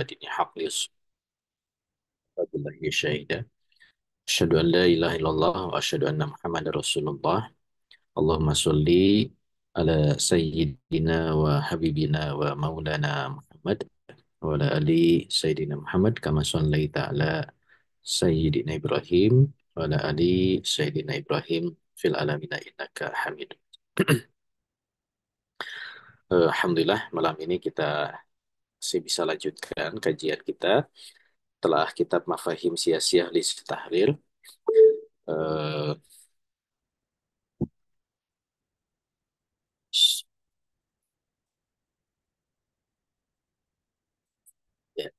dini haqlis wabillahi syahidah asyhadu an la ilaha illallah wa asyhadu anna muhammadar rasulullah. Allahumma sholli ala sayyidina wa habibina wa maulana Muhammad wa ala ali sayyidina Muhammad kama shallaita ala sayyidina Ibrahim wa ala ali sayyidina Ibrahim fil alamin innaka Hamid. Alhamdulillah malam ini kita masih bisa lanjutkan kajian kita telah kitab Mafahim Siyasiyah li Tahrir. Eh, ya,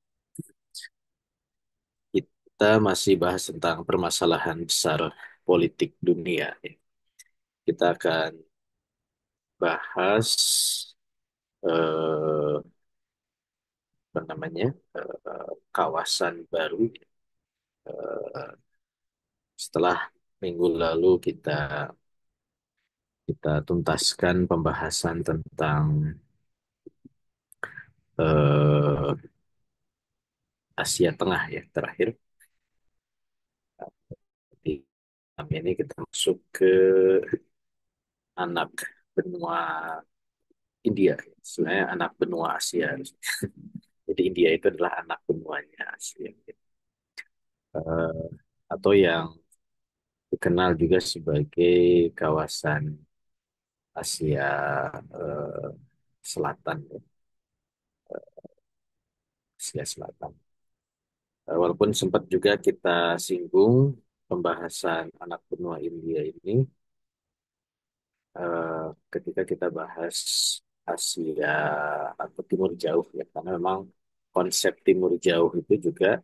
kita masih bahas tentang permasalahan besar politik dunia. Ya. Kita akan bahas eh, apa namanya kawasan baru eh, setelah minggu lalu kita kita tuntaskan pembahasan tentang eh, Asia Tengah ya terakhir. Di malam ini kita masuk ke anak benua India, sebenarnya anak benua Asia. Jadi India itu adalah anak benuanya Asia. Eh, atau yang dikenal juga sebagai kawasan Asia eh, Selatan, ya. Asia Selatan. Walaupun sempat juga kita singgung pembahasan anak benua India ini eh, ketika kita bahas Asia atau Timur Jauh ya, karena memang konsep Timur Jauh itu juga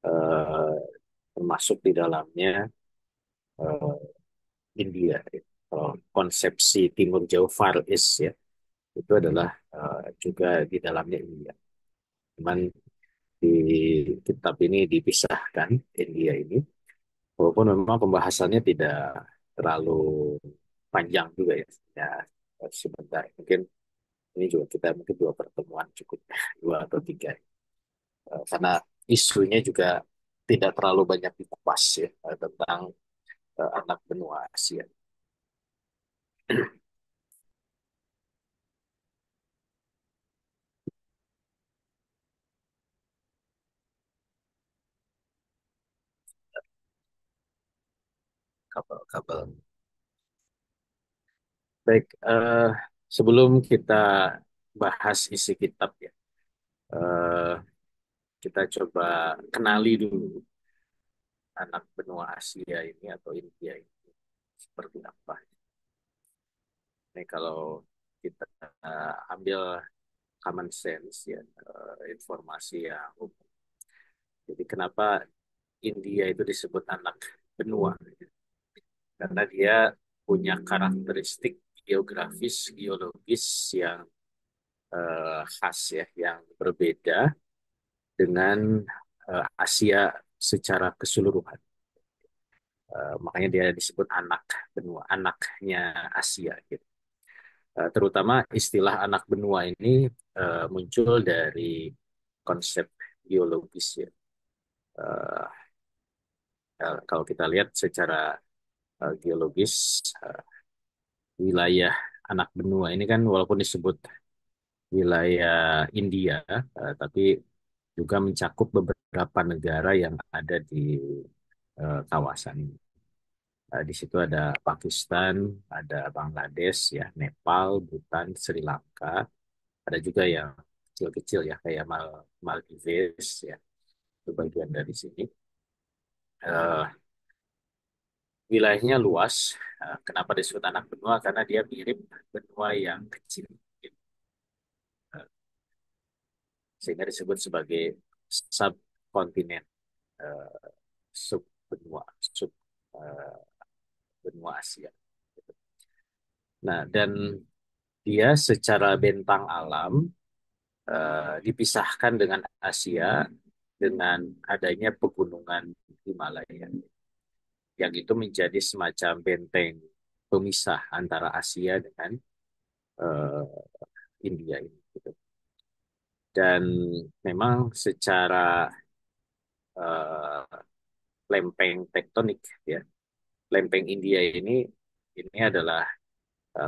eh, termasuk di dalamnya eh, India. Ya. Kalau konsepsi Timur Jauh Far East ya, itu adalah juga di dalamnya India. Cuman di kitab ini dipisahkan India ini, walaupun memang pembahasannya tidak terlalu panjang juga ya, ya sebentar. Mungkin ini juga kita mungkin dua pertemuan cukup, dua atau tiga. Karena isunya juga tidak terlalu banyak dikupas ya tentang anak benua Asia. Kabel-kabel. Baik, sebelum kita bahas isi kitab ya, eh, kita coba kenali dulu anak benua Asia ini atau India ini seperti apa. Ini kalau kita ambil common sense ya, informasi yang umum. Jadi kenapa India itu disebut anak benua? Karena dia punya karakteristik geografis, geologis yang khas ya, yang berbeda dengan Asia secara keseluruhan. Makanya dia disebut anak benua, anaknya Asia gitu. Terutama istilah anak benua ini muncul dari konsep geologis ya. Eh, kalau kita lihat secara geologis, eh, wilayah anak benua ini kan walaupun disebut wilayah India, tapi juga mencakup beberapa negara yang ada di kawasan ini. Di situ ada Pakistan, ada Bangladesh, ya, Nepal, Bhutan, Sri Lanka, ada juga yang kecil-kecil ya kayak Maldives, ya, itu bagian dari sini. Eh, Wilayahnya luas. Kenapa disebut anak benua? Karena dia mirip benua yang kecil, gitu. Eh, Sehingga disebut sebagai subkontinen, eh, sub benua, sub eh, benua Asia. Nah, dan dia secara bentang alam dipisahkan dengan Asia dengan adanya pegunungan Himalaya, yang itu menjadi semacam benteng pemisah antara Asia dengan eh, India ini. Gitu. Dan memang secara eh, lempeng tektonik ya, lempeng India ini adalah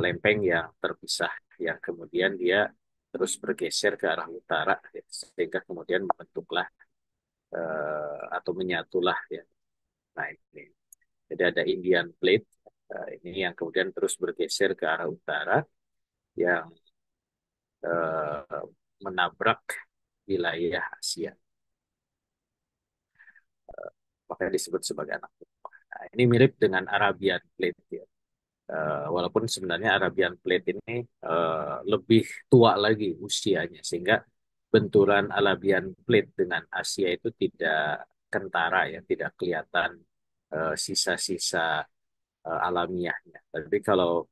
lempeng yang terpisah yang kemudian dia terus bergeser ke arah utara ya, sehingga kemudian membentuklah atau menyatulah ya. Nah ini, jadi ada Indian Plate ini yang kemudian terus bergeser ke arah utara yang menabrak wilayah Asia, makanya disebut sebagai anak benua. Nah, ini mirip dengan Arabian Plate ya. Walaupun sebenarnya Arabian Plate ini lebih tua lagi usianya, sehingga benturan Arabian Plate dengan Asia itu tidak kentara ya, tidak kelihatan sisa-sisa alamiahnya. Tapi kalau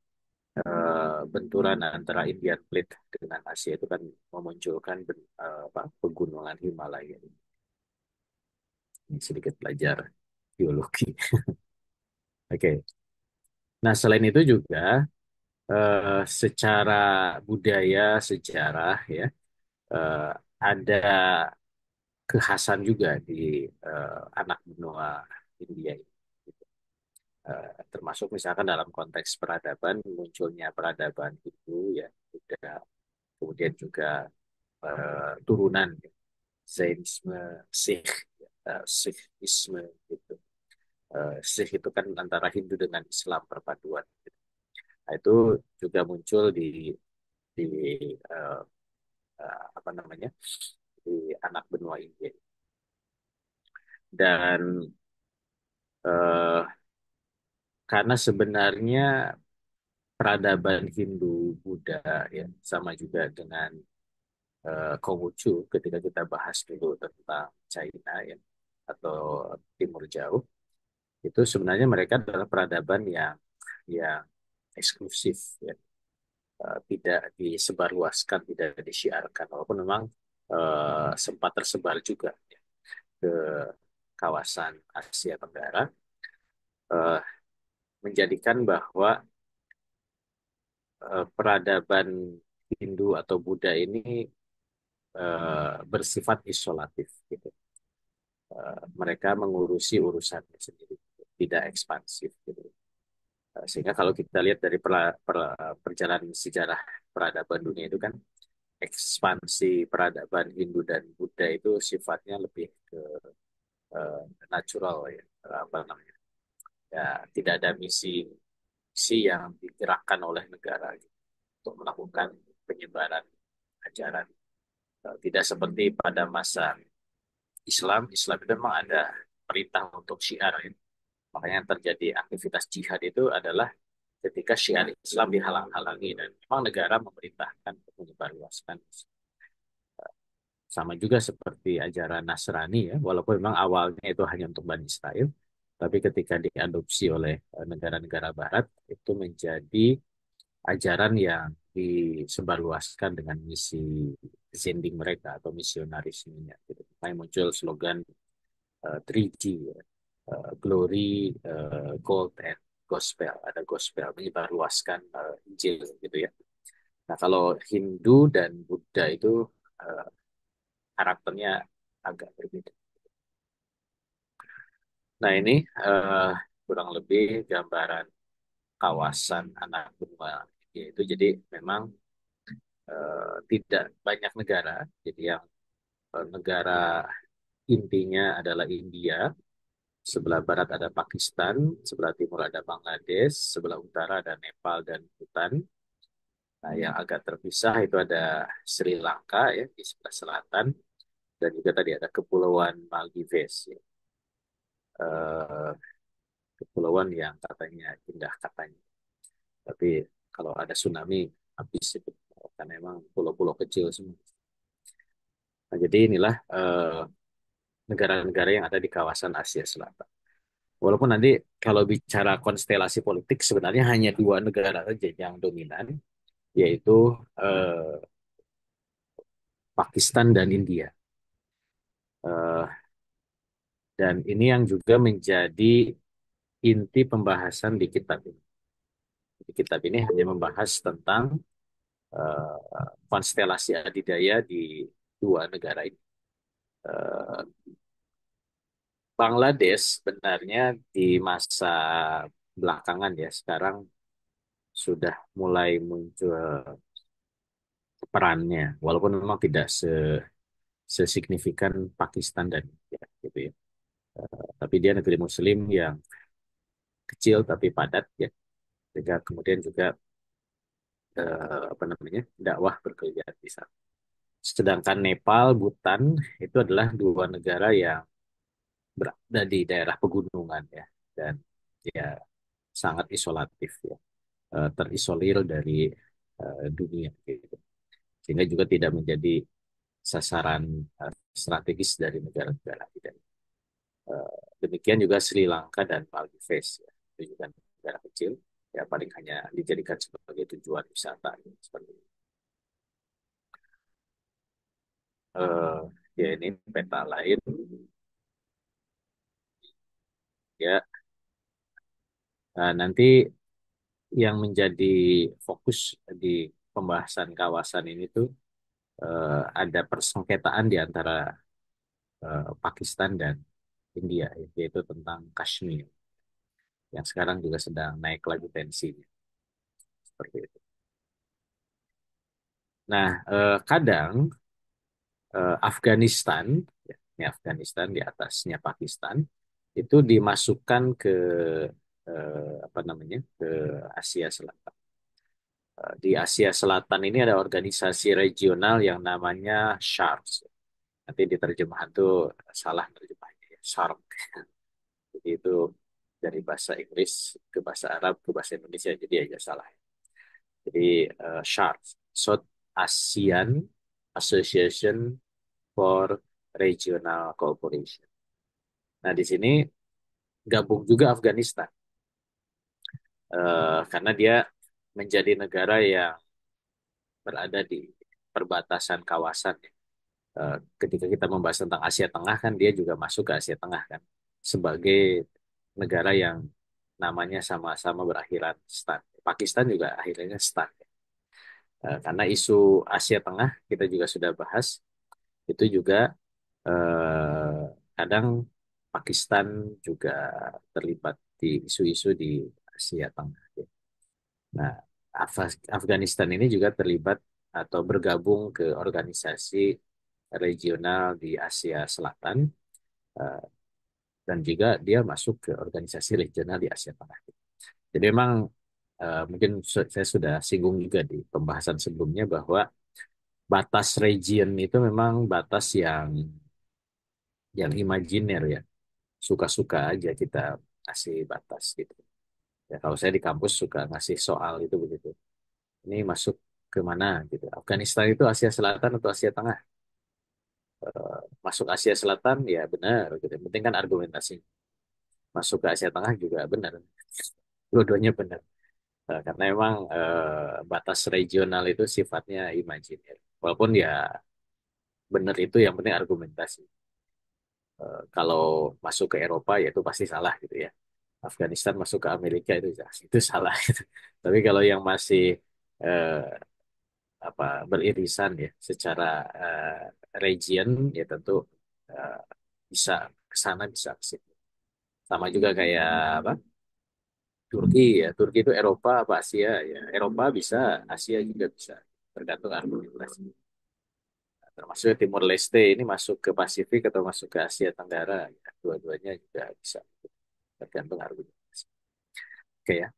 benturan antara Indian Plate dengan Asia itu kan memunculkan pegunungan Himalaya. Ini sedikit belajar geologi. Oke. Nah, selain itu juga secara budaya, sejarah ya, eh, ada kekhasan juga di anak benua India ini. Termasuk misalkan dalam konteks peradaban, munculnya peradaban itu ya, Buddha, kemudian juga turunan ya, Zainisme, Sikh, ya, Sikhisme gitu. Sikh itu kan antara Hindu dengan Islam perpaduan. Gitu. Nah, itu juga muncul di eh, apa namanya, di anak benua India. Dan eh, karena sebenarnya peradaban Hindu Buddha ya sama juga dengan Konghucu ketika kita bahas dulu tentang China ya atau Timur Jauh, itu sebenarnya mereka adalah peradaban yang eksklusif ya. Tidak disebarluaskan, tidak disiarkan walaupun memang sempat tersebar juga ya, ke kawasan Asia Tenggara, eh, menjadikan bahwa peradaban Hindu atau Buddha ini bersifat isolatif gitu. Mereka mengurusi urusannya sendiri, tidak ekspansif gitu. Sehingga kalau kita lihat dari perjalanan sejarah peradaban dunia itu kan ekspansi peradaban Hindu dan Buddha itu sifatnya lebih ke eh, natural ya, apa namanya? Ya, tidak ada misi yang digerakkan oleh negara gitu, untuk melakukan penyebaran ajaran. Tidak seperti pada masa Islam itu memang ada perintah untuk syiar ya. Makanya yang terjadi aktivitas jihad itu adalah ketika syiar Islam dihalang-halangi dan memang negara memerintahkan untuk menyebarluaskan. Sama juga seperti ajaran Nasrani ya, walaupun memang awalnya itu hanya untuk Bani Israel, tapi ketika diadopsi oleh negara-negara Barat itu menjadi ajaran yang disebarluaskan dengan misi zending mereka atau misionarismenya. Gitu. Makanya muncul slogan 3G, ya. Glory, Gold, and Gospel. Ada Gospel, menyebarluaskan Injil gitu ya. Nah kalau Hindu dan Buddha itu eh, karakternya agak berbeda. Nah ini eh, kurang lebih gambaran kawasan anak benua India itu. Jadi memang tidak banyak negara. Jadi yang negara intinya adalah India, sebelah barat ada Pakistan, sebelah timur ada Bangladesh, sebelah utara ada Nepal dan Bhutan. Nah, yang agak terpisah itu ada Sri Lanka ya di sebelah selatan dan juga tadi ada Kepulauan Maldives ya. Eh, kepulauan yang katanya indah katanya. Tapi kalau ada tsunami habis itu karena emang pulau-pulau kecil semua. Nah, jadi inilah negara-negara yang ada di kawasan Asia Selatan. Walaupun nanti kalau bicara konstelasi politik sebenarnya hanya dua negara saja yang dominan, yaitu eh, Pakistan dan India. Eh, dan ini yang juga menjadi inti pembahasan di kitab ini. Di kitab ini hanya membahas tentang konstelasi adidaya di dua negara ini. Eh, Bangladesh sebenarnya di masa belakangan ya sekarang sudah mulai muncul perannya, walaupun memang tidak sesignifikan Pakistan dan India gitu ya. Tapi dia negeri Muslim yang kecil tapi padat ya. Sehingga kemudian juga apa namanya dakwah berkeliaran di sana. Sedangkan Nepal, Bhutan itu adalah dua negara yang berada di daerah pegunungan ya dan ya sangat isolatif ya, terisolir dari dunia gitu. Sehingga juga tidak menjadi sasaran strategis dari negara-negara lain. Demikian juga Sri Lanka dan Maldives ya. Itu juga negara kecil ya paling hanya dijadikan sebagai tujuan wisata gitu, seperti itu. Eh, ya ini peta lain ya. Nanti yang menjadi fokus di pembahasan kawasan ini tuh ada persengketaan di antara Pakistan dan India, yaitu tentang Kashmir yang sekarang juga sedang naik lagi tensinya seperti itu. Nah, kadang Afghanistan, ya, ini Afghanistan di atasnya Pakistan, itu dimasukkan ke apa namanya ke Asia Selatan. Di Asia Selatan ini ada organisasi regional yang namanya SHARC. Nanti di terjemahan tuh salah terjemahnya ya, SHARC. Jadi itu dari bahasa Inggris ke bahasa Arab ke bahasa Indonesia jadi aja salah. Jadi SHARC, South ASEAN Association for Regional Cooperation. Nah, di sini gabung juga Afghanistan karena dia menjadi negara yang berada di perbatasan kawasan. Ya. Ketika kita membahas tentang Asia Tengah kan dia juga masuk ke Asia Tengah kan sebagai negara yang namanya sama-sama berakhiran stan. Pakistan juga akhirnya stan. Karena isu Asia Tengah kita juga sudah bahas itu juga eh, kadang Pakistan juga terlibat di isu-isu di Asia Tengah. Ya. Nah, Afghanistan ini juga terlibat atau bergabung ke organisasi regional di Asia Selatan eh, dan juga dia masuk ke organisasi regional di Asia Tengah. Jadi memang mungkin saya sudah singgung juga di pembahasan sebelumnya bahwa batas region itu memang batas yang imajiner ya. Suka-suka aja kita kasih batas gitu. Ya kalau saya di kampus suka ngasih soal itu begitu. Ini masuk ke mana gitu. Afghanistan itu Asia Selatan atau Asia Tengah? Masuk Asia Selatan ya benar gitu. Yang penting kan argumentasi. Masuk ke Asia Tengah juga benar. Dua-duanya benar. Karena memang batas regional itu sifatnya imajiner. Walaupun ya benar itu yang penting argumentasi. Kalau masuk ke Eropa ya itu pasti salah gitu ya. Afghanistan masuk ke Amerika itu salah gitu. Tapi kalau yang masih eh, apa beririsan ya secara eh, region ya tentu eh, bisa ke sana bisa ke situ. Sama juga kayak apa? Turki ya. Turki itu Eropa apa Asia ya. Eropa bisa, Asia juga bisa. Tergantung argumentasi. Termasuk Timur Leste ini masuk ke Pasifik atau masuk ke Asia Tenggara ya. Dua-duanya juga bisa. Tergantung argumentasi. Oke ya.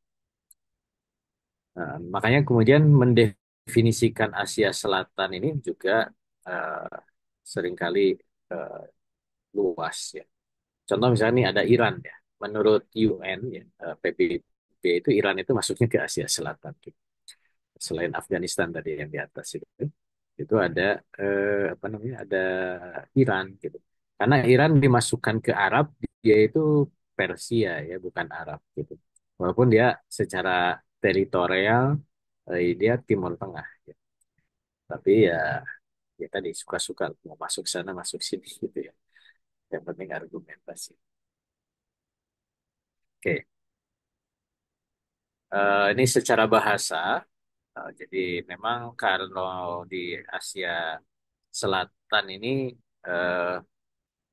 Nah, makanya kemudian mendefinisikan Asia Selatan ini juga eh, seringkali eh, luas ya. Contoh misalnya nih ada Iran ya. Menurut UN ya, PBB itu Iran itu masuknya ke Asia Selatan. Gitu. Selain Afghanistan tadi yang di atas itu ada apa namanya? Ada Iran gitu. Karena Iran dimasukkan ke Arab, dia itu Persia ya, bukan Arab gitu. Walaupun dia secara teritorial dia Timur Tengah. Ya. Tapi ya tadi suka-suka mau masuk sana masuk sini gitu ya. Yang penting argumentasi. Oke. Ini secara bahasa, jadi memang kalau di Asia Selatan Selatan ini eh,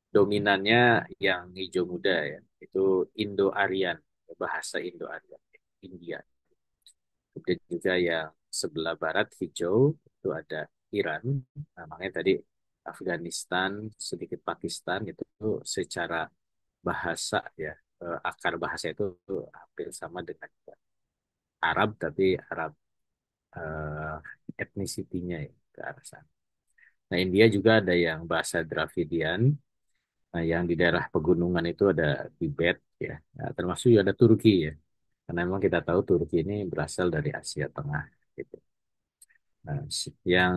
dominannya yang hijau muda ya, itu Indo-Aryan, bahasa Indo-Aryan, India. Kemudian juga yang sebelah barat hijau itu ada Iran, nah, makanya tadi Afghanistan, sedikit Pakistan itu secara bahasa ya, akar bahasa itu hampir sama dengan Arab, tapi Arab etnisitinya ya ke arah sana. Nah, India juga ada yang bahasa Dravidian. Nah, yang di daerah pegunungan itu ada Tibet ya. Nah, termasuk juga ada Turki ya. Karena memang kita tahu Turki ini berasal dari Asia Tengah gitu. Nah, yang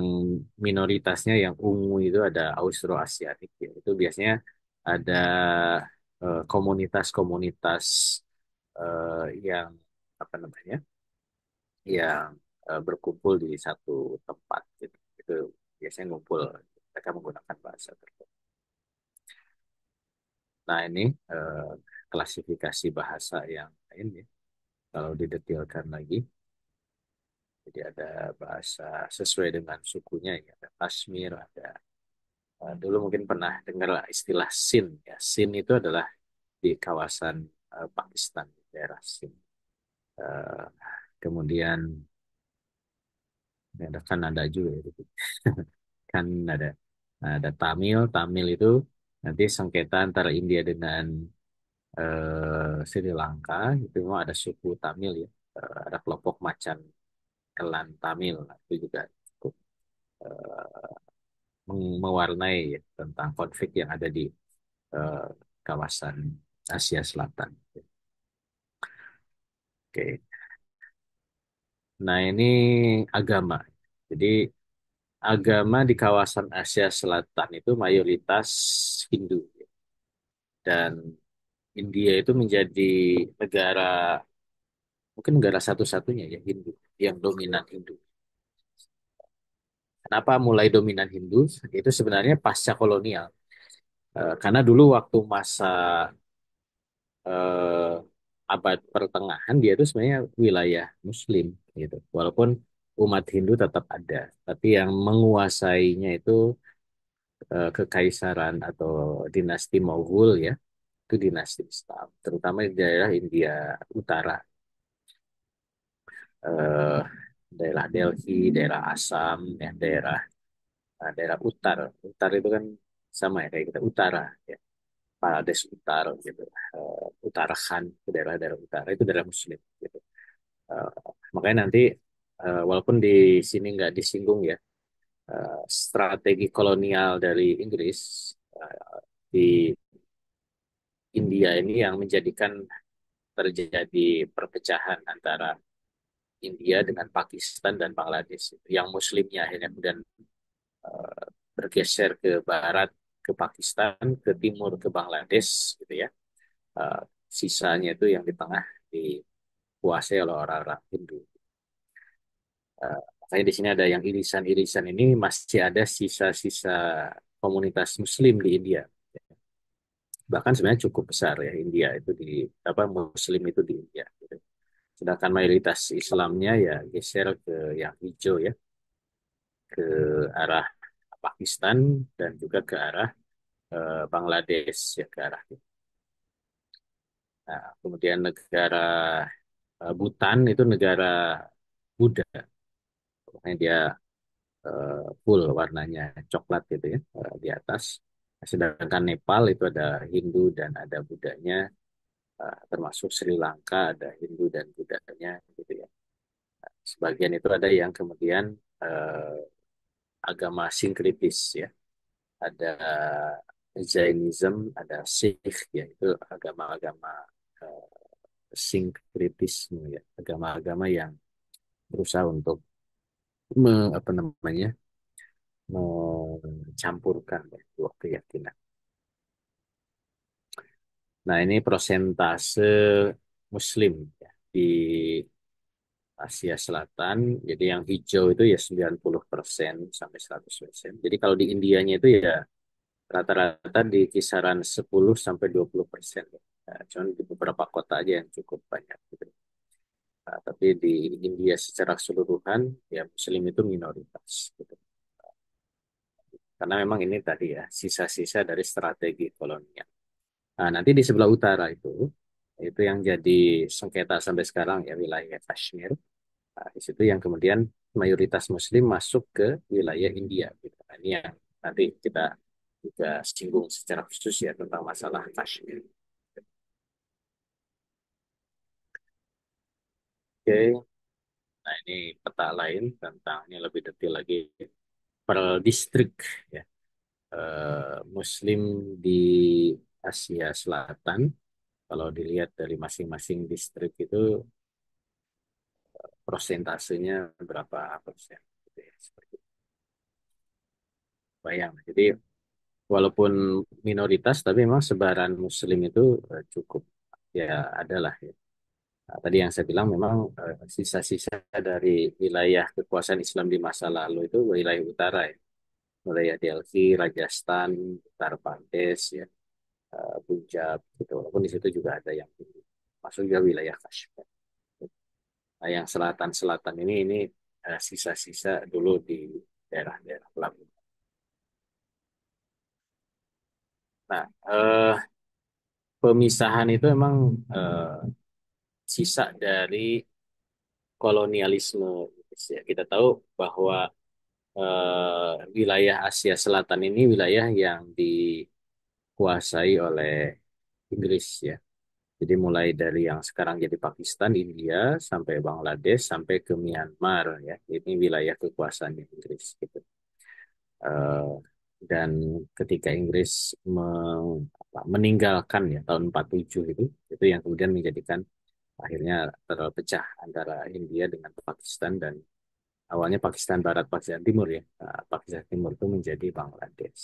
minoritasnya yang ungu itu ada Austroasiatik ya. Itu biasanya ada komunitas-komunitas yang apa namanya? Yang berkumpul di satu tempat gitu. Itu biasanya ngumpul, mereka menggunakan bahasa tertentu. Nah, ini eh, klasifikasi bahasa yang lain ya. Kalau didetilkan lagi, jadi ada bahasa sesuai dengan sukunya ya. Ada Kashmir, ada dulu mungkin pernah dengar lah istilah Sin ya. Sin itu adalah di kawasan Pakistan, daerah Sin. Eh, kemudian ada Kanada juga ya, gitu. Kan ada. Nah, ada Tamil. Tamil itu nanti sengketa antara India dengan Sri Lanka. Itu memang ada suku Tamil ya. Ada kelompok macan Elan Tamil. Nah, itu juga cukup eh, mewarnai ya, tentang konflik yang ada di eh, kawasan Asia Selatan. Oke. Nah, ini agama. Jadi agama di kawasan Asia Selatan itu mayoritas Hindu dan India itu menjadi negara mungkin negara satu-satunya ya Hindu yang dominan Hindu. Kenapa mulai dominan Hindu? Itu sebenarnya pasca kolonial. Karena dulu waktu masa eh, abad pertengahan dia itu sebenarnya wilayah Muslim gitu. Walaupun umat Hindu tetap ada, tapi yang menguasainya itu kekaisaran atau dinasti Mughal ya, itu dinasti Islam, terutama di daerah India Utara, eh, daerah Delhi, daerah Assam, ya, daerah Uttar. Uttar itu kan sama ya kayak kita Utara ya. Pradesh Utara gitu. Uttarakhand itu daerah-daerah utara itu daerah Muslim gitu. Eh, makanya nanti walaupun di sini nggak disinggung ya strategi kolonial dari Inggris di India ini yang menjadikan terjadi perpecahan antara India dengan Pakistan dan Bangladesh. Yang Muslimnya akhirnya kemudian eh, bergeser ke barat ke Pakistan, ke timur ke Bangladesh gitu ya. Eh, sisanya itu yang di tengah dikuasai oleh orang-orang Hindu. Makanya di sini ada yang irisan-irisan ini masih ada sisa-sisa komunitas Muslim di India. Bahkan sebenarnya cukup besar ya India itu di apa Muslim itu di India. Gitu. Sedangkan mayoritas Islamnya ya geser ke yang hijau ya, ke arah Pakistan dan juga ke arah Bangladesh ya ke arah itu. Nah, kemudian negara Bhutan itu negara Buddha, makanya dia full warnanya coklat gitu ya di atas. Sedangkan Nepal itu ada Hindu dan ada Buddhanya, termasuk Sri Lanka ada Hindu dan Buddhanya gitu ya. Sebagian itu ada yang kemudian eh, agama sinkritis ya. Ada Jainism, ada Sikh ya itu agama-agama eh, sinkritisme ya, agama-agama yang berusaha untuk apa namanya mencampurkan ya, dua keyakinan. Nah, ini persentase Muslim ya, di Asia Selatan. Jadi yang hijau itu ya 90% sampai 100%. Jadi kalau di Indianya itu ya rata-rata di kisaran 10 sampai 20%. Ya. Nah, cuman di beberapa kota aja yang cukup banyak gitu. Nah, tapi di India secara keseluruhan ya Muslim itu minoritas gitu. Karena memang ini tadi ya sisa-sisa dari strategi kolonial. Nah, nanti di sebelah utara itu yang jadi sengketa sampai sekarang ya wilayah Kashmir. Nah, di situ yang kemudian mayoritas Muslim masuk ke wilayah India. Gitu. Nah, ini yang nanti kita juga singgung secara khusus ya tentang masalah Kashmir. Oke, nah ini peta lain tentang ini lebih detail lagi per distrik ya. Muslim di Asia Selatan kalau dilihat dari masing-masing distrik itu prosentasenya berapa persen gitu ya, seperti itu. Bayang. Jadi walaupun minoritas tapi memang sebaran Muslim itu cukup ya adalah ya. Nah, tadi yang saya bilang memang sisa-sisa dari wilayah kekuasaan Islam di masa lalu itu wilayah utara ya. Wilayah Delhi, Rajasthan, Uttar Pradesh ya, Punjab gitu. Walaupun di situ juga ada yang masuk juga wilayah Kashmir. Nah, yang selatan-selatan ini sisa-sisa dulu di daerah-daerah pelabuhan. Nah, pemisahan itu memang eh, sisa dari kolonialisme Inggris, ya. Kita tahu bahwa wilayah Asia Selatan ini wilayah yang dikuasai oleh Inggris ya. Jadi mulai dari yang sekarang jadi Pakistan, India, sampai Bangladesh, sampai ke Myanmar ya. Ini wilayah kekuasaan Inggris gitu. Eh, dan ketika Inggris meninggalkan ya tahun 47 itu yang kemudian menjadikan akhirnya terpecah antara India dengan Pakistan dan awalnya Pakistan Barat, Pakistan Timur ya. Nah, Pakistan Timur itu menjadi Bangladesh.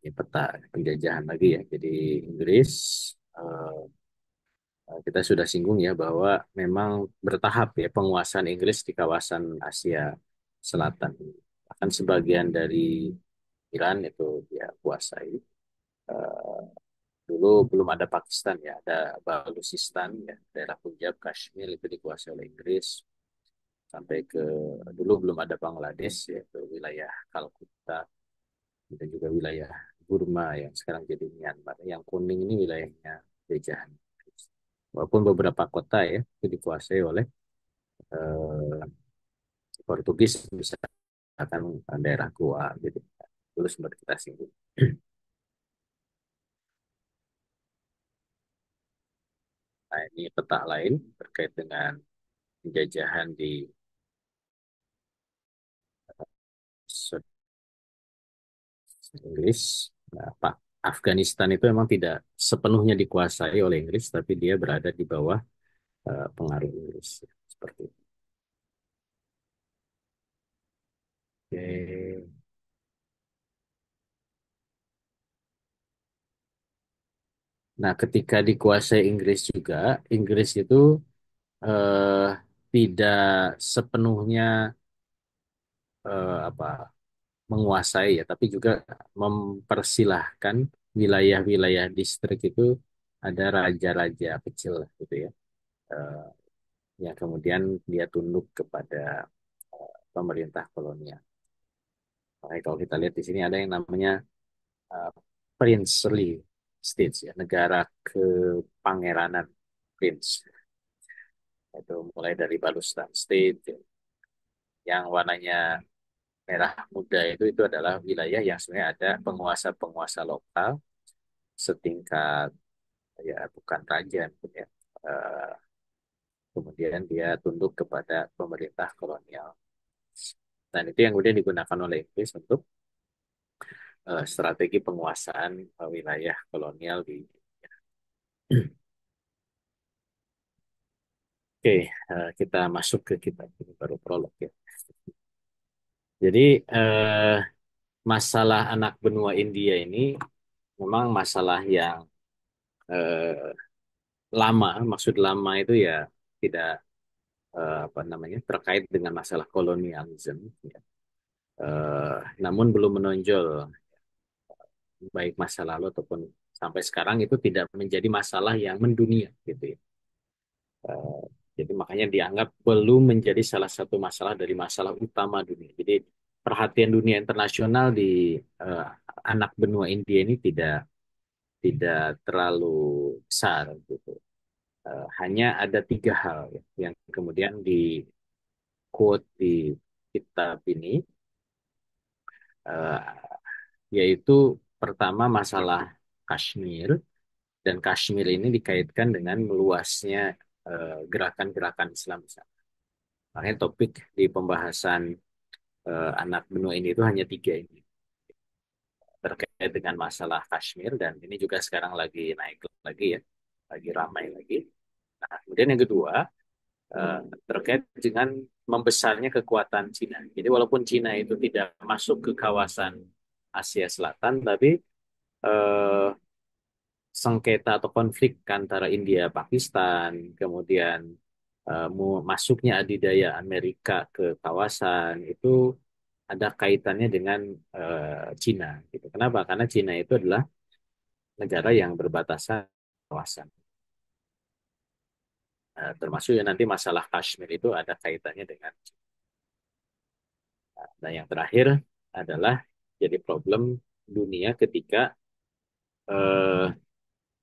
Ini peta penjajahan lagi ya. Jadi Inggris eh, kita sudah singgung ya bahwa memang bertahap ya penguasaan Inggris di kawasan Asia Selatan. Bahkan sebagian dari Iran itu dia kuasai. Eh, Dulu belum ada Pakistan ya, ada Baluchistan ya, daerah Punjab, Kashmir itu dikuasai oleh Inggris. Sampai ke dulu belum ada Bangladesh yaitu wilayah Kalkuta dan juga wilayah Burma yang sekarang jadi Myanmar. Yang kuning ini wilayahnya jajahan. Walaupun beberapa kota ya itu dikuasai oleh eh, Portugis, misalkan daerah Goa gitu. Dulu sempat kita singgung. Nah, ini peta lain terkait dengan penjajahan di Inggris. Nah, Pak Afghanistan itu memang tidak sepenuhnya dikuasai oleh Inggris, tapi dia berada di bawah pengaruh Inggris. Seperti itu. Oke. Nah, ketika dikuasai Inggris juga, Inggris itu eh, tidak sepenuhnya apa menguasai ya, tapi juga mempersilahkan wilayah-wilayah distrik itu ada raja-raja kecil lah gitu ya, eh, yang kemudian dia tunduk kepada pemerintah kolonial. Makanya kalau kita lihat di sini ada yang namanya eh, princely states ya, negara kepangeranan prince. Itu mulai dari Baluchstan State ya, yang warnanya merah muda itu adalah wilayah yang sebenarnya ada penguasa-penguasa lokal setingkat ya bukan raja mungkin ya. Eh, Kemudian dia tunduk kepada pemerintah kolonial. Dan itu yang kemudian digunakan oleh Inggris untuk strategi penguasaan wilayah kolonial di Oke, kita masuk ke kita ini baru prolog ya. Jadi masalah anak benua India ini memang masalah yang eh, lama. Maksud lama itu ya tidak apa namanya terkait dengan masalah kolonialisme. Ya. Namun belum menonjol baik masa lalu ataupun sampai sekarang itu tidak menjadi masalah yang mendunia gitu ya. Jadi makanya dianggap belum menjadi salah satu masalah dari masalah utama dunia. Jadi perhatian dunia internasional di eh, anak benua India ini tidak tidak terlalu besar gitu. Hanya ada tiga hal ya, yang kemudian di quote di kitab ini, eh, yaitu pertama masalah Kashmir, dan Kashmir ini dikaitkan dengan meluasnya gerakan-gerakan Islam di sana. Makanya topik di pembahasan anak benua ini itu hanya tiga ini, terkait dengan masalah Kashmir, dan ini juga sekarang lagi naik lagi ya, lagi ramai lagi. Nah, kemudian yang kedua, eh, terkait dengan membesarnya kekuatan Cina. Jadi walaupun Cina itu tidak masuk ke kawasan Asia Selatan, tapi eh, sengketa atau konflik antara India Pakistan, kemudian masuknya adidaya Amerika ke kawasan itu ada kaitannya dengan Cina. Gitu. Kenapa? Karena Cina itu adalah negara yang berbatasan kawasan. Termasuk ya nanti masalah Kashmir itu ada kaitannya dengan Cina. Nah, yang terakhir adalah jadi problem dunia ketika eh,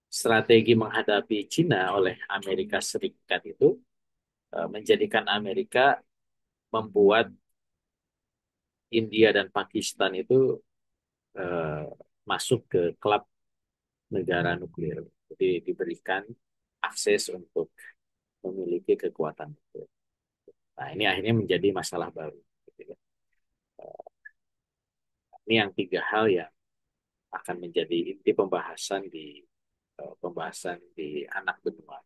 strategi menghadapi Cina oleh Amerika Serikat itu menjadikan Amerika membuat India dan Pakistan itu eh, masuk ke klub negara nuklir. Jadi diberikan akses untuk memiliki kekuatan nuklir. Nah, ini akhirnya menjadi masalah baru. Gitu ya. Ini yang tiga hal yang akan menjadi inti pembahasan di anak benua.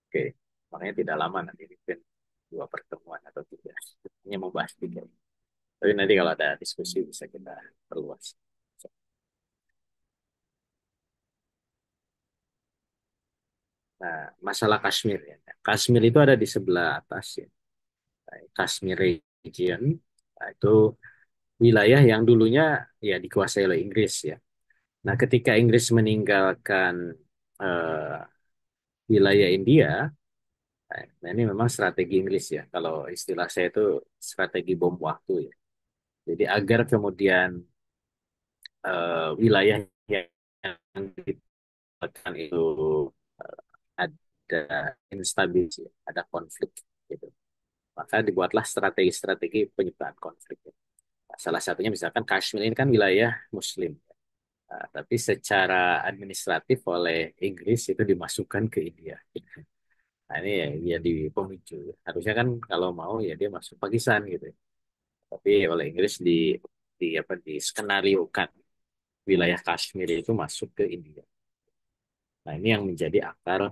Oke, makanya tidak lama nanti mungkin dua pertemuan atau tiga. Hanya membahas tiga. Tapi nanti kalau ada diskusi bisa kita perluas. Nah, masalah Kashmir ya. Kashmir itu ada di sebelah atas ya. Kashmir region. Nah, itu wilayah yang dulunya ya dikuasai oleh Inggris ya. Nah, ketika Inggris meninggalkan eh, wilayah India, nah ini memang strategi Inggris ya. Kalau istilah saya itu strategi bom waktu ya. Jadi agar kemudian wilayah yang ditekan itu ada instabilitas, ya, ada konflik gitu. Maka dibuatlah strategi-strategi penyebab konflik. Nah, salah satunya misalkan Kashmir ini kan wilayah Muslim. Nah, tapi secara administratif oleh Inggris itu dimasukkan ke India. Nah, ini ya, ya di pemicu. Harusnya kan kalau mau ya dia masuk Pakistan gitu. Tapi oleh Inggris di apa di skenariokan wilayah Kashmir itu masuk ke India. Nah, ini yang menjadi akar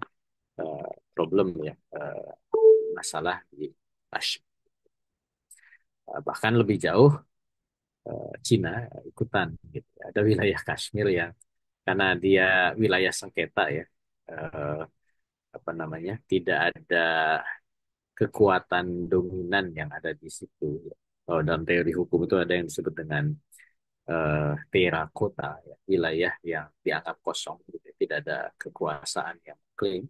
problem ya, masalah di Kashmir. Bahkan lebih jauh Cina ikutan gitu. Ada wilayah Kashmir yang karena dia wilayah sengketa ya, eh, apa namanya, tidak ada kekuatan dominan yang ada di situ. Kalau dalam teori hukum itu ada yang disebut dengan terakota, ya, wilayah yang dianggap kosong, gitu. Tidak ada kekuasaan yang klaim.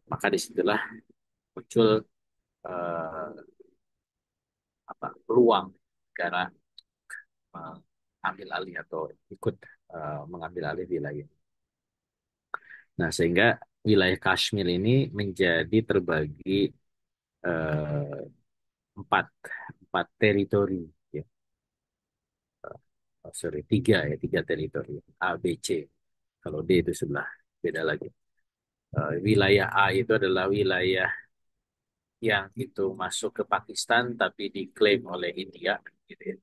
Maka disitulah muncul eh, apa peluang negara mengambil alih atau ikut mengambil alih wilayah. Nah, sehingga wilayah Kashmir ini menjadi terbagi eh, empat empat teritori ya. Oh, sorry, tiga ya, tiga teritori A, B, C. Kalau D itu sebelah beda lagi. Wilayah A itu adalah wilayah yang itu masuk ke Pakistan tapi diklaim oleh India, gitu ya.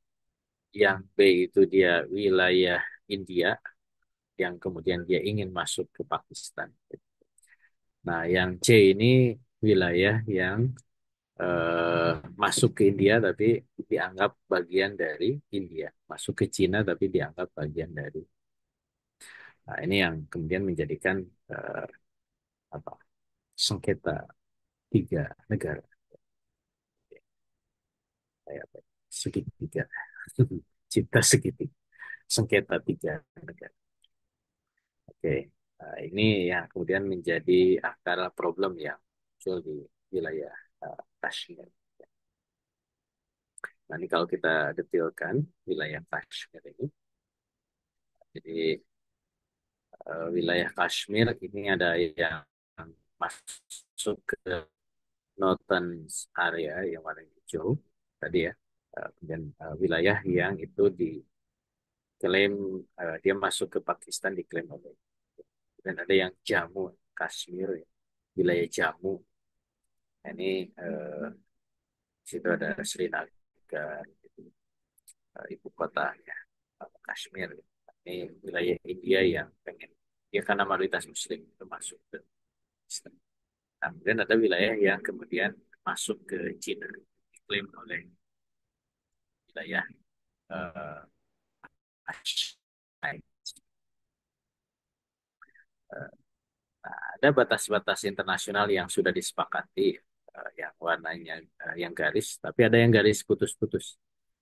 Yang B itu dia wilayah India yang kemudian dia ingin masuk ke Pakistan. Nah, yang C ini wilayah yang eh, masuk ke India tapi dianggap bagian dari India, masuk ke Cina tapi dianggap bagian dari. Nah, ini yang kemudian menjadikan eh, apa sengketa tiga negara, kayak apa? Segitiga, cinta segitiga, sengketa tiga negara. Oke, ini yang kemudian menjadi akar problem yang muncul di wilayah. Kashmir. Nah, ini kalau kita detilkan wilayah Kashmir ini, jadi wilayah Kashmir ini ada yang masuk ke Northern area yang warna hijau tadi ya. Kemudian wilayah yang itu diklaim dia masuk ke Pakistan diklaim oleh. Dan ada yang Jammu, Kashmir, ya, wilayah Jammu. Nah, ini di situ ada Srinagar, gitu, ibu kotanya Kashmir. Ini wilayah India yang pengen ya karena mayoritas Muslim itu masuk ke Islam. Nah, kemudian ada wilayah yang kemudian masuk ke Cina, diklaim oleh wilayah eh, Aceh. Ada batas-batas internasional yang sudah disepakati, yang warnanya yang garis, tapi ada yang garis putus-putus.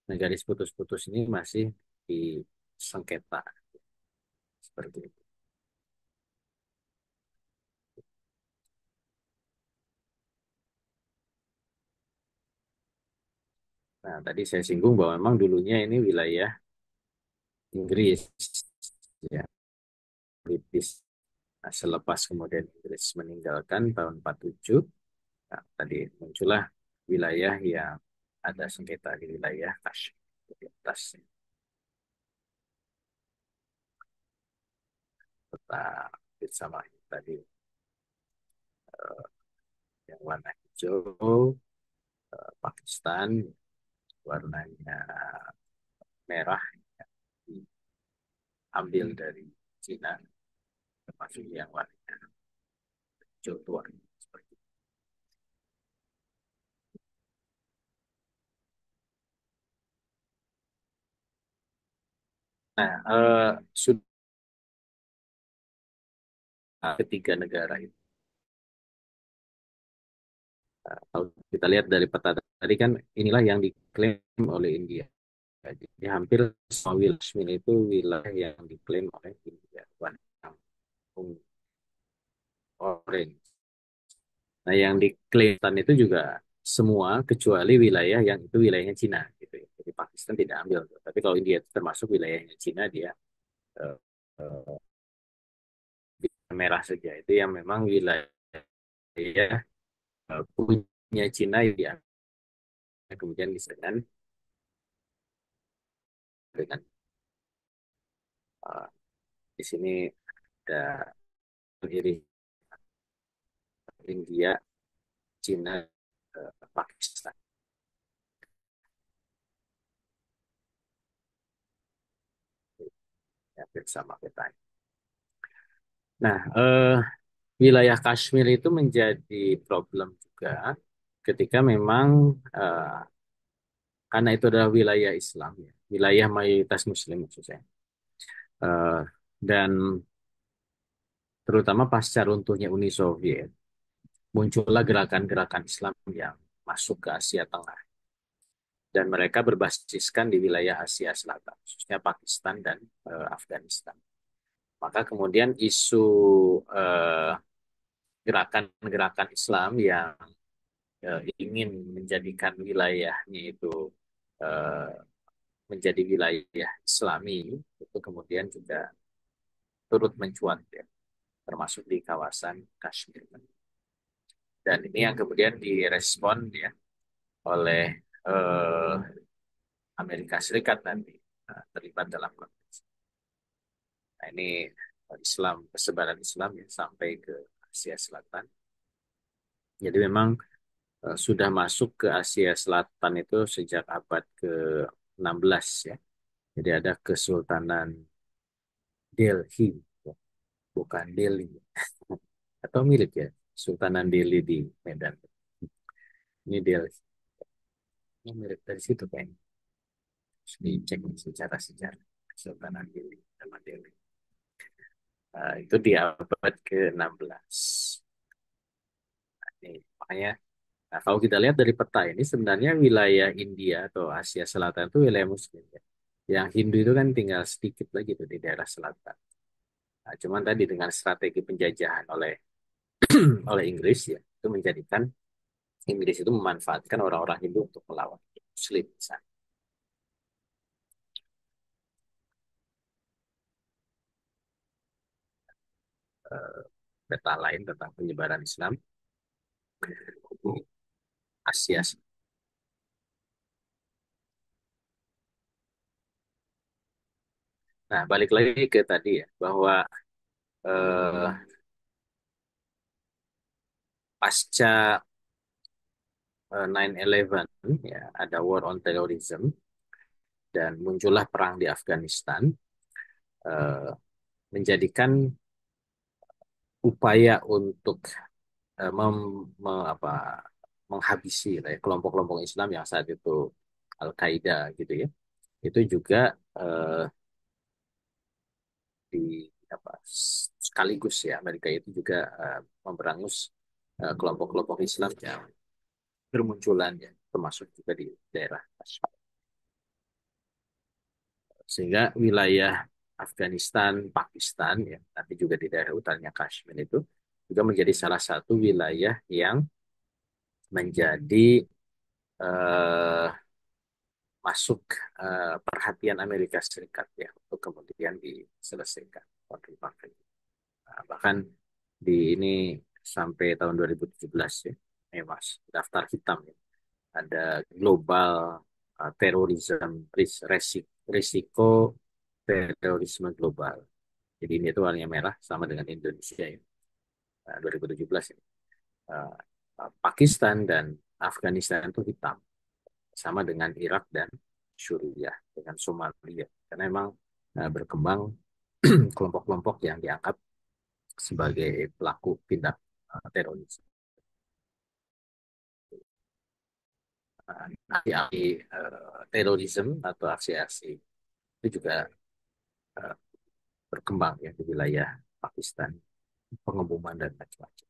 Nah, garis putus-putus ini masih disengketa seperti itu. Nah, tadi saya singgung bahwa memang dulunya ini wilayah Inggris, ya, British. Nah, selepas kemudian Inggris meninggalkan tahun 47, nah, tadi muncullah wilayah yang ada sengketa di wilayah Kashmir di atas peta bersama tadi yang warna hijau Pakistan, warnanya merah diambil dari Cina, termasuk yang warnanya hijau tua seperti itu. Nah, sudah ketiga negara itu. Kalau kita lihat dari peta tadi kan inilah yang diklaim oleh India. Jadi hampir semua wilayah Kashmir itu wilayah yang diklaim oleh India. Warna orange. Nah, yang diklaim itu juga semua kecuali wilayah yang itu wilayahnya Cina gitu ya. Jadi Pakistan tidak ambil. Tapi kalau India itu termasuk wilayahnya Cina dia eh, eh, merah saja. Itu yang memang wilayah punya Cina ya. Kemudian dengan eh, di sini ada iri India, Cina, Pakistan ya bersama petanya. Nah, wilayah Kashmir itu menjadi problem juga ketika memang eh, karena itu adalah wilayah Islam, ya, wilayah mayoritas Muslim maksud saya. Eh, dan terutama pasca runtuhnya Uni Soviet, muncullah gerakan-gerakan Islam yang masuk ke Asia Tengah. Dan mereka berbasiskan di wilayah Asia Selatan, khususnya Pakistan dan Afghanistan. Maka kemudian isu eh, gerakan-gerakan Islam yang ingin menjadikan wilayahnya itu eh, menjadi wilayah Islami itu kemudian juga turut mencuat ya, termasuk di kawasan Kashmir. Dan ini yang kemudian direspon ya oleh eh, Amerika Serikat nanti terlibat dalam konteks. Nah, ini Islam, persebaran Islam ya sampai ke Asia Selatan. Jadi memang sudah masuk ke Asia Selatan itu sejak abad ke-16 ya. Jadi ada Kesultanan Delhi, ya, bukan Delhi. Atau milik ya, Sultanan Delhi di Medan. Ini Delhi. Ini mirip dari situ kayaknya. Terus dicek secara sejarah. Kesultanan Delhi sama Delhi. Itu di abad ke-16. Ini, makanya kalau kita lihat dari peta ini sebenarnya wilayah India atau Asia Selatan itu wilayah Muslim ya. Yang Hindu itu kan tinggal sedikit lagi tuh di daerah selatan. Nah, cuman tadi dengan strategi penjajahan oleh oleh Inggris ya itu menjadikan Inggris itu memanfaatkan orang-orang Hindu untuk melawan Muslim misalnya. Eh, Peta lain tentang penyebaran Islam di Asia. Nah, balik lagi ke tadi ya, bahwa eh, pasca 9/11 ya, ada war on terrorism dan muncullah perang di Afghanistan, eh, menjadikan upaya untuk apa, menghabisi lah ya, kelompok-kelompok Islam yang saat itu Al-Qaeda gitu ya. Itu juga eh, di apa, sekaligus ya Amerika itu juga memberangus kelompok-kelompok Islam yang bermunculan ya, termasuk juga di daerah Kashmir. Sehingga wilayah Afghanistan, Pakistan ya, tapi juga di daerah utaranya Kashmir itu juga menjadi salah satu wilayah yang menjadi eh, masuk perhatian Amerika Serikat ya untuk kemudian diselesaikan konflik-konflik. Nah, bahkan di ini sampai tahun 2017 ya, Mas, daftar hitam ya. Ada global terorisme risiko terorisme global. Jadi ini itu warnanya merah sama dengan Indonesia ya, 2017 ya. Eh, Pakistan dan Afghanistan itu hitam sama dengan Irak dan Suriah dengan Somalia karena memang berkembang kelompok-kelompok yang dianggap sebagai pelaku tindak teroris. Aksi-aksi terorisme atau aksi-aksi itu juga uh, berkembang ya di wilayah Pakistan, pengeboman dan macam-macam.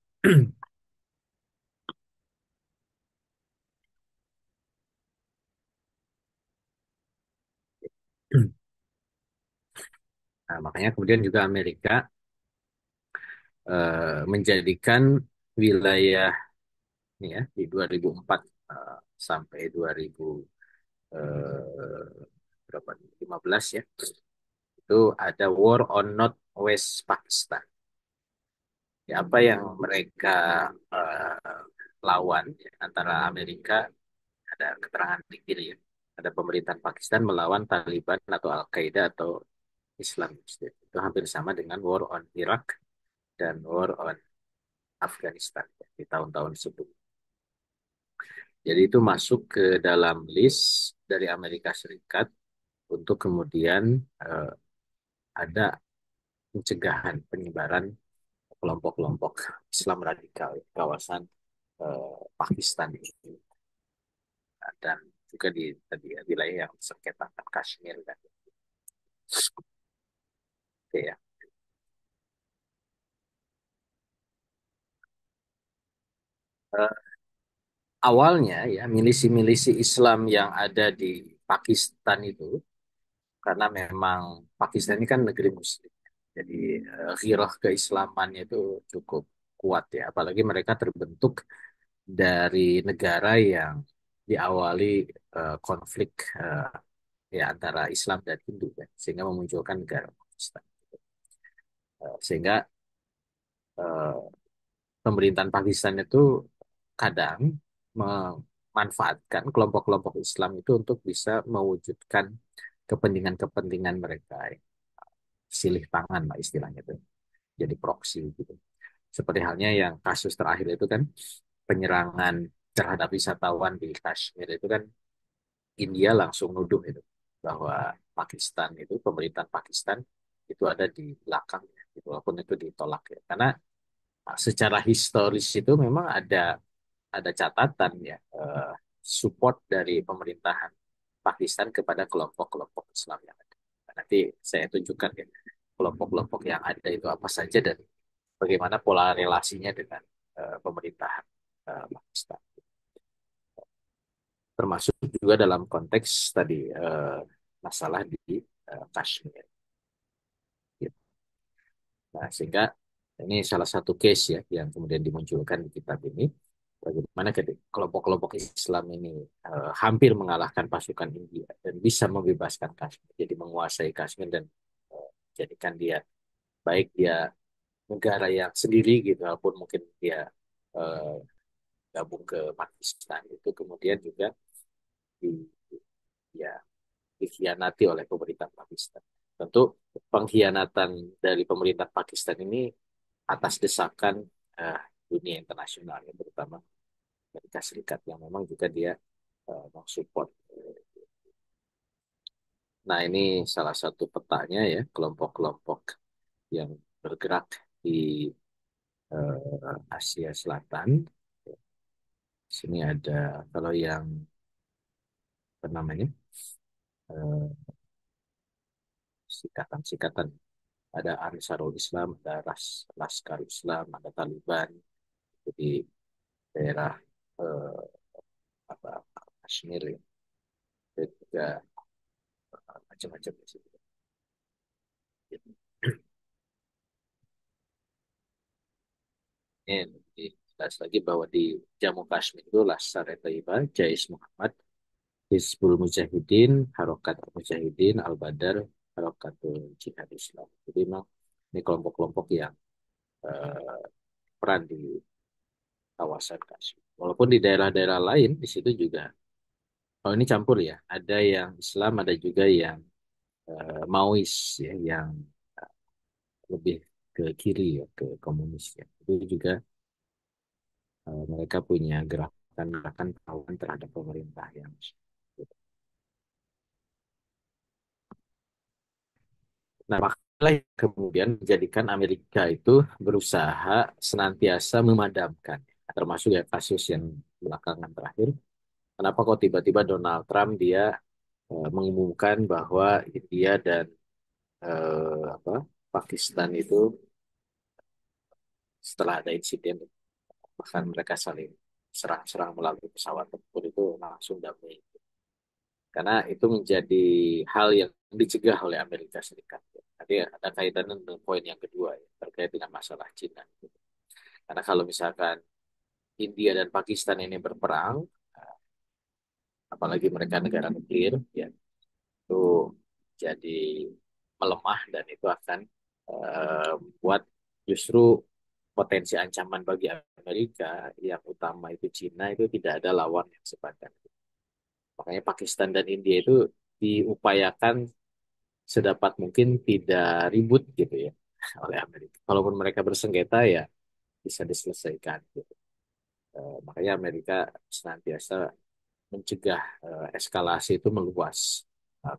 Nah, makanya kemudian juga Amerika menjadikan wilayah ini ya di 2004 sampai 2000 berapa 15 ya, itu ada War on North West Pakistan. Ya, apa yang mereka lawan ya, antara Amerika, ada keterangan dikir ya, ada pemerintahan Pakistan melawan Taliban atau Al-Qaeda atau Islamic State. Itu hampir sama dengan War on Iraq dan War on Afghanistan ya, di tahun-tahun sebelumnya. Jadi itu masuk ke dalam list dari Amerika Serikat untuk kemudian eh, ada pencegahan penyebaran kelompok-kelompok Islam radikal di kawasan Pakistan ini dan juga di tadi ya, wilayah yang sengketakan Kashmir dan oke ya. Eh, Awalnya ya milisi-milisi Islam yang ada di Pakistan itu karena memang Pakistan ini kan negeri Muslim. Jadi ghirah keislamannya itu cukup kuat ya. Apalagi mereka terbentuk dari negara yang diawali konflik eh, ya antara Islam dan Hindu kan, sehingga memunculkan negara Pakistan. Sehingga eh, pemerintahan Pakistan itu kadang memanfaatkan kelompok-kelompok Islam itu untuk bisa mewujudkan kepentingan-kepentingan mereka, silih tangan lah istilahnya itu, jadi proksi gitu. Seperti halnya yang kasus terakhir itu kan penyerangan terhadap wisatawan di Kashmir itu kan India langsung nuduh itu bahwa Pakistan itu pemerintahan Pakistan itu ada di belakang gitu, walaupun itu ditolak ya. Karena secara historis itu memang ada catatan ya support dari pemerintahan Pakistan kepada kelompok-kelompok Islam yang ada. Nah, nanti saya tunjukkan ya kelompok-kelompok yang ada itu apa saja dan bagaimana pola relasinya dengan pemerintahan Pakistan. Termasuk juga dalam konteks tadi masalah di Kashmir. Gitu. Nah, sehingga ini salah satu case ya yang kemudian dimunculkan di kitab ini bagaimana kelompok-kelompok Islam ini hampir mengalahkan pasukan India dan bisa membebaskan Kashmir, jadi menguasai Kashmir dan jadikan dia baik dia negara yang sendiri gitu, walaupun mungkin dia eh, gabung ke Pakistan itu kemudian juga di, ya, dikhianati oleh pemerintah Pakistan. Tentu pengkhianatan dari pemerintah Pakistan ini atas desakan eh, dunia internasional, ya, terutama Amerika Serikat yang memang juga dia mensupport. Nah, ini salah satu petanya ya, kelompok-kelompok yang bergerak di Asia Selatan. Di sini ada kalau yang apa namanya eh, sikatan-sikatan, ada Ansarul Islam, ada Laskar Islam, ada Taliban. Jadi daerah eh, apa Kashmir ya, dan juga macam-macam di situ. Gitu. Ini jelas lagi bahwa di Jammu Kashmir itu Laskar Taiba, Jais Muhammad, Hizbul Mujahidin, Harokat Mujahidin, Al-Badar, Harokatul Jihad Islam. Jadi memang ini kelompok-kelompok yang eh, peran di kawasan Kashmir. Walaupun di daerah-daerah lain di situ juga, oh ini campur ya, ada yang Islam, ada juga yang Maois ya, yang lebih ke kiri ya, ke komunis ya. Itu juga mereka punya gerakan-gerakan kawan terhadap pemerintah yang nah, makanya kemudian menjadikan Amerika itu berusaha senantiasa memadamkan, termasuk ya kasus yang belakangan terakhir. Kenapa kok tiba-tiba Donald Trump dia mengumumkan bahwa India dan apa Pakistan itu setelah ada insiden, bahkan mereka saling serang-serang melalui pesawat tempur itu langsung damai. Karena itu menjadi hal yang dicegah oleh Amerika Serikat. Jadi ada kaitannya dengan poin yang kedua ya, terkait dengan masalah Cina. Karena kalau misalkan India dan Pakistan ini berperang, apalagi mereka negara nuklir, ya itu jadi melemah dan itu akan membuat justru potensi ancaman bagi Amerika yang utama itu Cina itu tidak ada lawan yang sepadan. Makanya Pakistan dan India itu diupayakan sedapat mungkin tidak ribut gitu ya oleh Amerika. Kalaupun mereka bersengketa ya bisa diselesaikan gitu. Makanya Amerika senantiasa mencegah eskalasi itu meluas.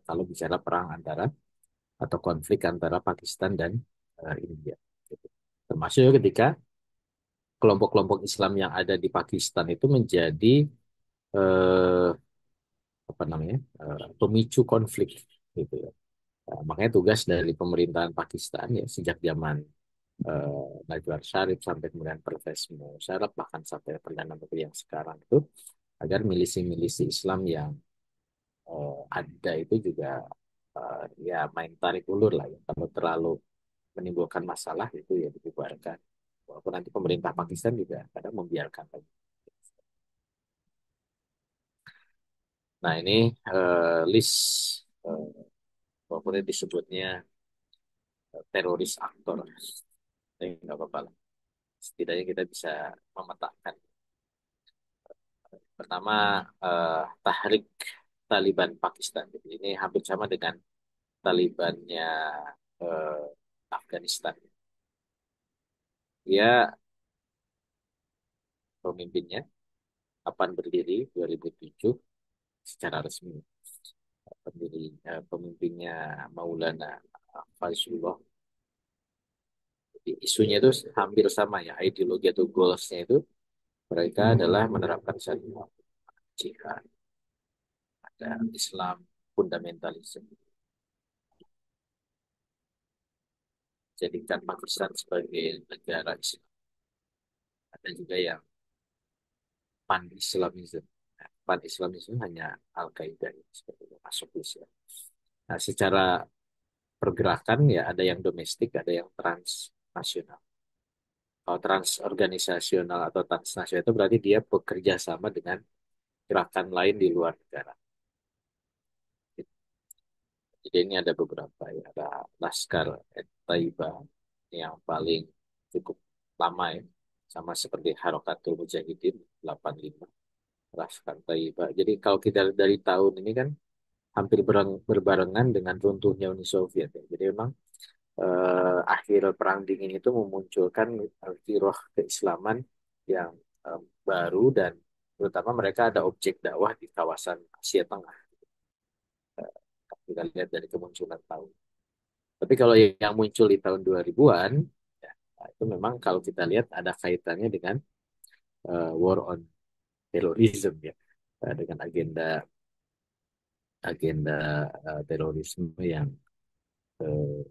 Kalau bicara perang antara atau konflik antara Pakistan dan India. Gitu. Termasuk ketika kelompok-kelompok Islam yang ada di Pakistan itu menjadi eh, apa namanya pemicu konflik gitu ya. Makanya tugas dari pemerintahan Pakistan ya sejak zaman Najwa Sharif sampai kemudian Pervez Musharraf bahkan sampai Perdana Menteri yang sekarang itu agar milisi-milisi Islam yang ada itu juga ya main tarik ulur lah ya. Kalau terlalu menimbulkan masalah itu ya dibubarkan. Walaupun nanti pemerintah Pakistan juga kadang membiarkan lagi. Nah ini list eh, walaupun disebutnya teroris aktor, tapi nggak apa-apa lah. Setidaknya kita bisa memetakan. Pertama Tahrik Taliban Pakistan. Jadi ini hampir sama dengan Talibannya eh, Afghanistan. Dia pemimpinnya kapan berdiri 2007 secara resmi. Pemimpinnya Maulana Faisullah. Jadi, isunya itu hampir sama ya, ideologi atau goalsnya itu mereka adalah menerapkan syariat, jihad, ada Islam, fundamentalisme, jadikan Pakistan sebagai negara Islam. Ada juga yang pan-Islamisme. Nah, pan-Islamisme hanya Al-Qaeda ya, seperti itu, masuk Islam. Nah, secara pergerakan ya ada yang domestik, ada yang transnasional. Kalau transorganisasional atau transnasional itu berarti dia bekerja sama dengan gerakan lain di luar negara. Jadi ini ada beberapa ya, ada Laskar Taiba yang paling cukup lama ya, sama seperti Harakatul Mujahidin 85, Laskar Taiba. Jadi kalau kita lihat dari tahun ini kan hampir berbarengan dengan runtuhnya Uni Soviet ya. Jadi memang akhir Perang Dingin itu memunculkan giroh keislaman yang baru dan terutama mereka ada objek dakwah di kawasan Asia Tengah. Kita lihat dari kemunculan tahun. Tapi kalau yang muncul di tahun 2000-an, ya, nah itu memang kalau kita lihat ada kaitannya dengan war on terrorism ya, dengan agenda agenda terorisme yang eh,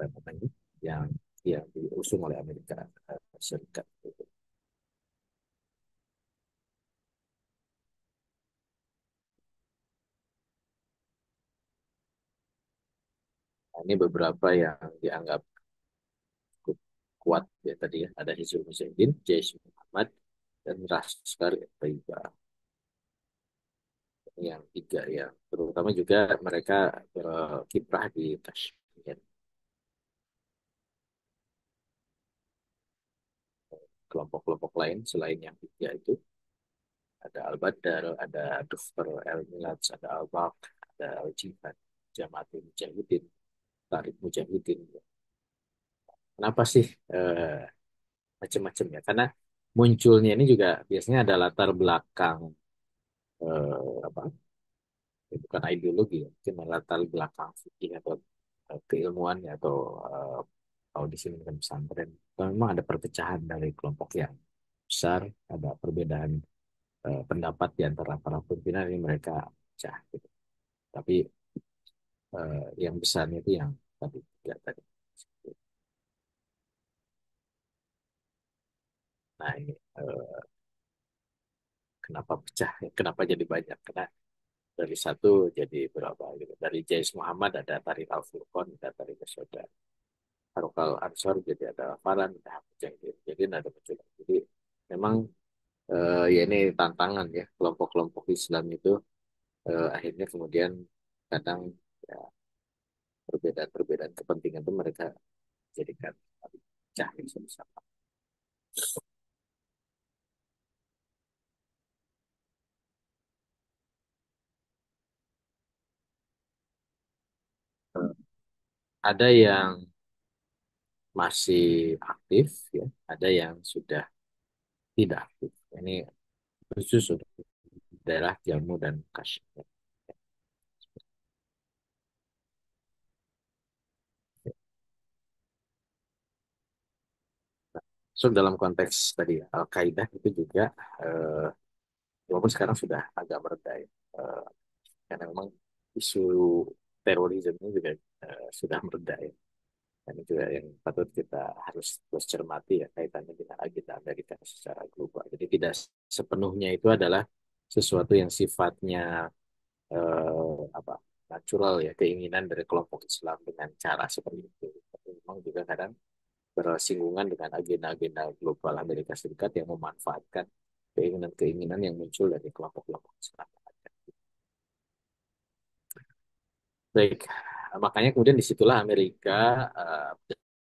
apa namanya, yang yang diusung oleh Amerika Serikat. Nah, ini beberapa yang dianggap cukup kuat ya tadi ya. Ada Hizbul Mujahidin, Jaish Muhammad, dan Laskar Taiba. Yang tiga ya. Terutama juga mereka berkiprah di Kashmir. Kelompok-kelompok lain selain yang tiga itu ada Al-Badr, ada Dufur El-Milad, ada Al-Baq, ada Al-Jihad, Jamaatul Mujahidin, Tarik Mujahidin. Kenapa sih macam-macam ya? Karena munculnya ini juga biasanya ada latar belakang apa? Ya, bukan ideologi ya, mungkin latar belakang fikih atau keilmuan ya, atau eh, kalau di sini kan pesantren. Memang ada perpecahan dari kelompok yang besar, ada perbedaan pendapat di antara para pimpinan ini mereka pecah gitu. Tapi yang besarnya itu yang tadi tiga tadi. Nah ini kenapa pecah? Kenapa jadi banyak? Karena dari satu jadi berapa gitu. Dari Jais Muhammad ada Tari Al Furqon, ada Tari Kesoda. Harokal Ansor jadi ada Farhan, ada Mujahidin. Jadi ada muncul. Jadi memang ya ini tantangan ya kelompok-kelompok Islam itu akhirnya kemudian kadang ya, perbedaan-perbedaan kepentingan itu mereka jadikan pecah sama. Ada yang masih aktif ya, ada yang sudah tidak aktif. Ini khusus untuk daerah Jammu dan Kashmir. So dalam konteks tadi Al-Qaeda itu juga eh, walaupun sekarang sudah agak mereda ya, karena memang isu terorisme ini juga sudah mereda ya. Dan itu yang patut kita harus terus cermati ya kaitannya dengan agenda Amerika secara global. Jadi tidak sepenuhnya itu adalah sesuatu yang sifatnya apa natural ya, keinginan dari kelompok Islam dengan cara seperti itu. Tapi memang juga kadang bersinggungan dengan agenda-agenda global Amerika Serikat yang memanfaatkan keinginan-keinginan yang muncul dari kelompok-kelompok Islam. Baik, makanya kemudian disitulah Amerika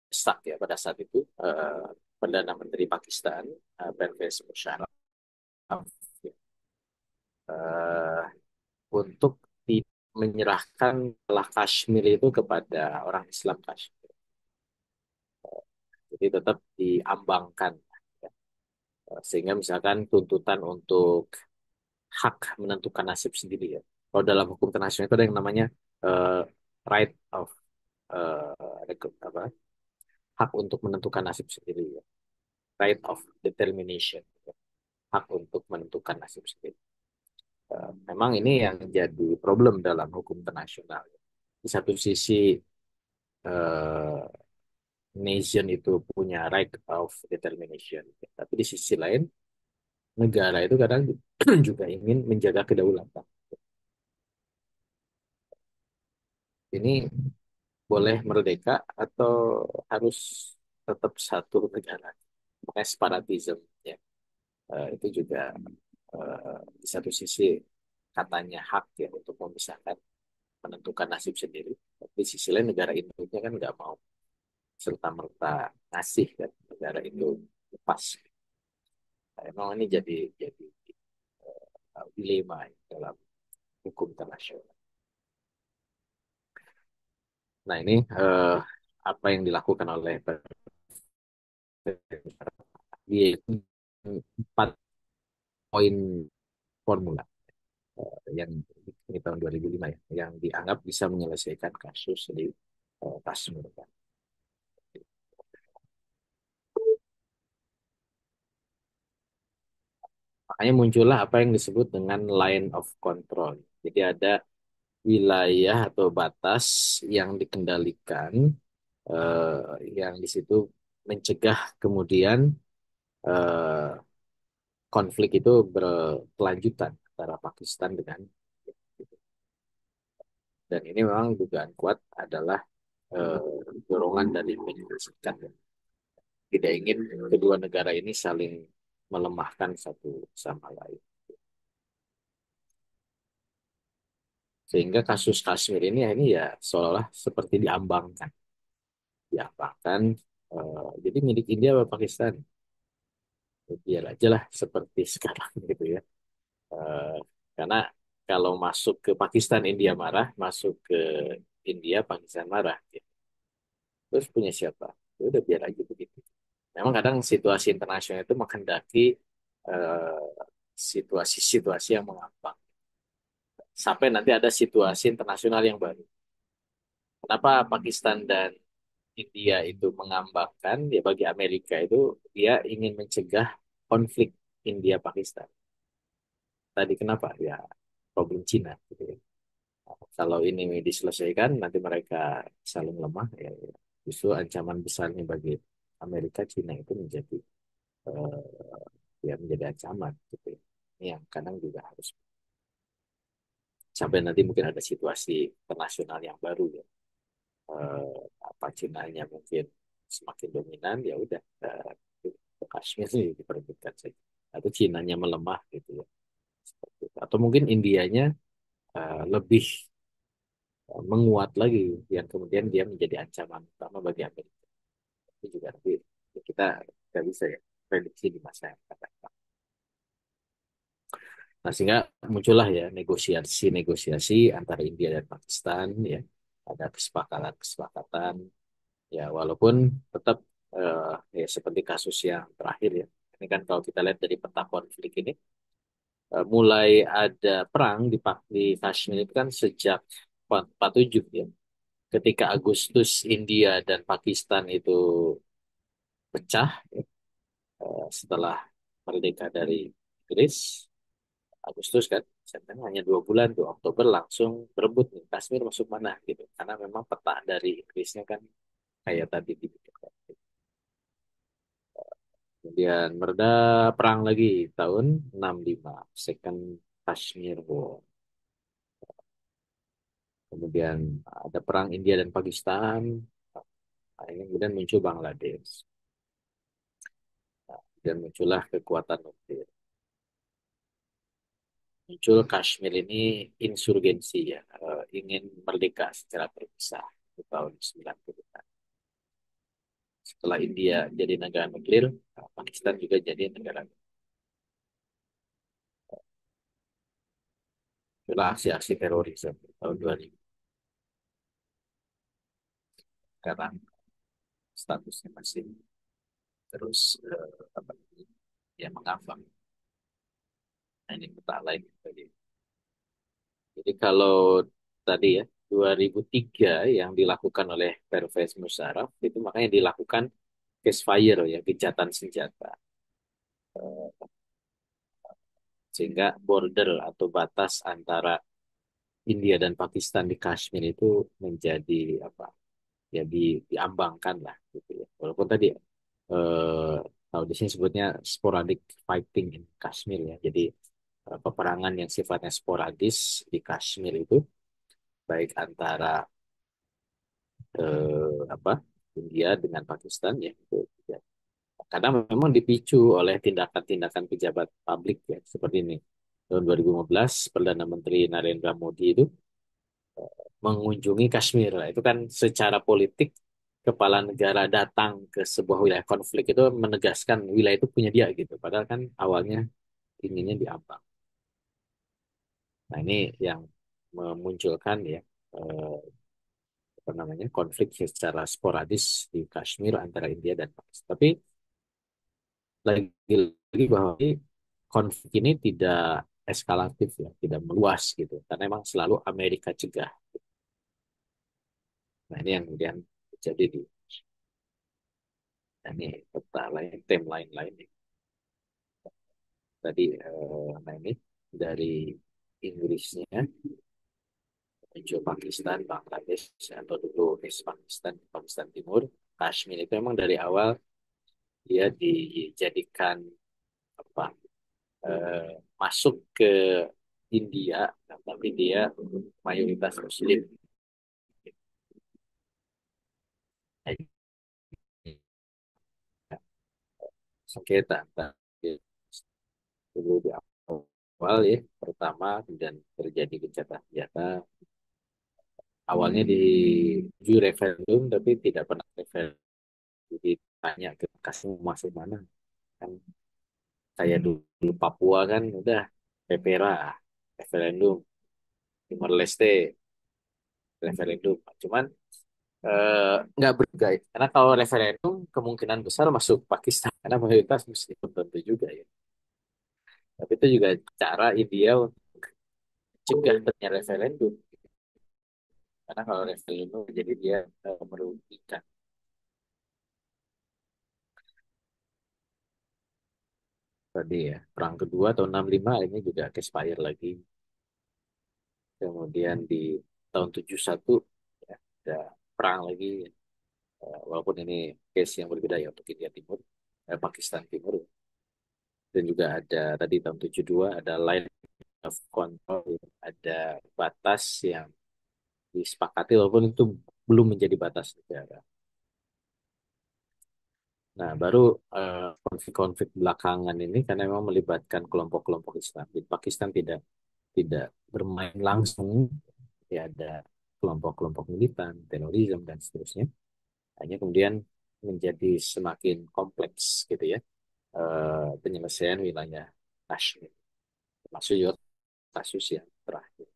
stuck ya pada saat itu Perdana Menteri Pakistan Pervez Musharraf ya, eh, untuk menyerahkan telah Kashmir itu kepada orang Islam Kashmir. Jadi tetap diambangkan ya. Sehingga misalkan tuntutan untuk hak menentukan nasib sendiri ya. Kalau dalam hukum internasional itu ada yang namanya eh, right of apa, hak untuk menentukan nasib sendiri ya. Right of determination ya. Hak untuk menentukan nasib sendiri. Memang ini yang jadi problem dalam hukum internasional ya. Di satu sisi eh, nation itu punya right of determination ya. Tapi di sisi lain negara itu kadang juga ingin menjaga kedaulatan. Ini boleh merdeka atau harus tetap satu negara. Makanya separatism ya. Itu juga di satu sisi katanya hak ya untuk memisahkan menentukan nasib sendiri. Tapi di sisi lain negara induknya kan nggak mau serta-merta ngasih kan negara itu lepas. Nah, emang ini jadi dilema ya dalam hukum internasional. Nah ini apa yang dilakukan oleh dia itu 4 poin formula yang ini tahun 2005 ya, yang dianggap bisa menyelesaikan kasus di Kashmir kan. Makanya muncullah apa yang disebut dengan line of control. Jadi ada wilayah atau batas yang dikendalikan, yang di situ mencegah kemudian eh, konflik itu berkelanjutan antara Pakistan dengan, dan ini memang dugaan kuat adalah dorongan dari Amerika Serikat. Tidak ingin kedua negara ini saling melemahkan satu sama lain. Sehingga kasus Kashmir ini ya seolah-olah seperti diambangkan. Diambangkan, jadi milik India atau Pakistan. Biar aja lah seperti sekarang gitu ya. Eh, karena kalau masuk ke Pakistan, India marah. Masuk ke India, Pakistan marah. Gitu. Terus punya siapa? Ya udah biar aja begitu. Memang kadang situasi internasional itu menghendaki eh, situasi-situasi yang mengambang. Sampai nanti ada situasi internasional yang baru. Kenapa Pakistan dan India itu mengambangkan? Ya bagi Amerika itu dia ingin mencegah konflik India-Pakistan. Tadi kenapa? Ya problem Cina. Gitu ya. Kalau ini diselesaikan, nanti mereka saling lemah. Ya, ya. Justru ancaman besarnya bagi Amerika, Cina itu menjadi ya menjadi ancaman. Gitu ya. Ini yang kadang juga harus sampai nanti mungkin ada situasi internasional yang baru ya. eh, Apa Cina-nya mungkin semakin dominan ya udah Kashmir sih diperebutkan saja atau Cina-nya melemah gitu ya. Seperti itu. Atau mungkin Indianya lebih menguat lagi yang kemudian dia menjadi ancaman utama bagi Amerika. Itu juga nanti kita nggak bisa ya prediksi di masa yang akan datang. Nah, sehingga muncullah ya negosiasi-negosiasi antara India dan Pakistan ya. Ada kesepakatan-kesepakatan. Ya, walaupun tetap ya seperti kasus yang terakhir ya. Ini kan kalau kita lihat dari peta konflik ini, mulai ada perang di Kashmir itu kan sejak 47 ya. Ketika Agustus India dan Pakistan itu pecah ya, setelah merdeka dari Inggris, Agustus kan, September hanya 2 bulan tuh, Oktober langsung berebut nih, Kashmir masuk mana gitu. Karena memang peta dari Inggrisnya kan kayak tadi dibikin. Kemudian mereda perang lagi tahun 65, Second Kashmir War. Kemudian ada perang India dan Pakistan. Akhirnya kemudian muncul Bangladesh. Dan muncullah kekuatan nuklir. Muncul Kashmir ini insurgensi ya, ingin merdeka secara terpisah di tahun 90-an. Setelah India jadi negara nuklir, Pakistan juga jadi negara nuklir. Itulah aksi-aksi terorisme tahun 2000. Sekarang statusnya masih terus apa namanya, ya mengambang. Nah, ini peta lain. Jadi kalau tadi ya 2003 yang dilakukan oleh Pervez Musharraf itu makanya dilakukan ceasefire ya, gencatan senjata. Sehingga border atau batas antara India dan Pakistan di Kashmir itu menjadi apa ya diambangkan lah gitu ya. Walaupun tadi eh, kalau di sini sebutnya sporadic fighting in Kashmir ya. Jadi peperangan yang sifatnya sporadis di Kashmir itu baik antara apa India dengan Pakistan ya itu ya. Karena memang dipicu oleh tindakan-tindakan pejabat publik ya seperti ini. Tahun 2015 Perdana Menteri Narendra Modi itu mengunjungi Kashmir. Nah, itu kan secara politik kepala negara datang ke sebuah wilayah konflik itu menegaskan wilayah itu punya dia gitu. Padahal kan awalnya inginnya diambang. Nah, ini yang memunculkan ya eh, apa namanya konflik secara sporadis di Kashmir antara India dan Pakistan. Tapi lagi-lagi bahwa ini konflik ini tidak eskalatif ya, tidak meluas gitu. Karena memang selalu Amerika cegah. Nah, ini yang kemudian terjadi di nah, ini peta lain, tim lain-lain. Tadi nah ini dari Inggrisnya muncul Pakistan, Bangladesh atau dulu Pakistan, Pakistan Timur. Kashmir itu memang dari awal dia dijadikan apa masuk ke India, tapi dia mayoritas Muslim. Nah, sengketa dulu di awal ya pertama dan terjadi gencatan senjata awalnya di referendum tapi tidak pernah referendum. Jadi tanya ke kasih masuk mana kan kayak dulu Papua kan udah PPRA referendum Timor Leste referendum cuman nggak berguys karena kalau referendum kemungkinan besar masuk Pakistan karena mayoritas muslim tentu juga ya tapi itu juga cara India untuk mencegah terjadinya referendum karena kalau referendum jadi dia merugikan tadi ya perang kedua tahun 65 ini juga expired lagi kemudian di tahun 71 ya, ada perang lagi. Walaupun ini case yang berbeda ya untuk India Timur, Pakistan Timur. Dan juga ada tadi tahun 72 ada line of control, ada batas yang disepakati walaupun itu belum menjadi batas negara. Nah, baru konflik-konflik belakangan ini karena memang melibatkan kelompok-kelompok Islam. Di Pakistan tidak tidak bermain langsung, ya ada kelompok-kelompok militan, terorisme dan seterusnya. Hanya kemudian menjadi semakin kompleks gitu ya penyelesaian wilayah Kashmir. Termasuk juga kasus yang terakhir.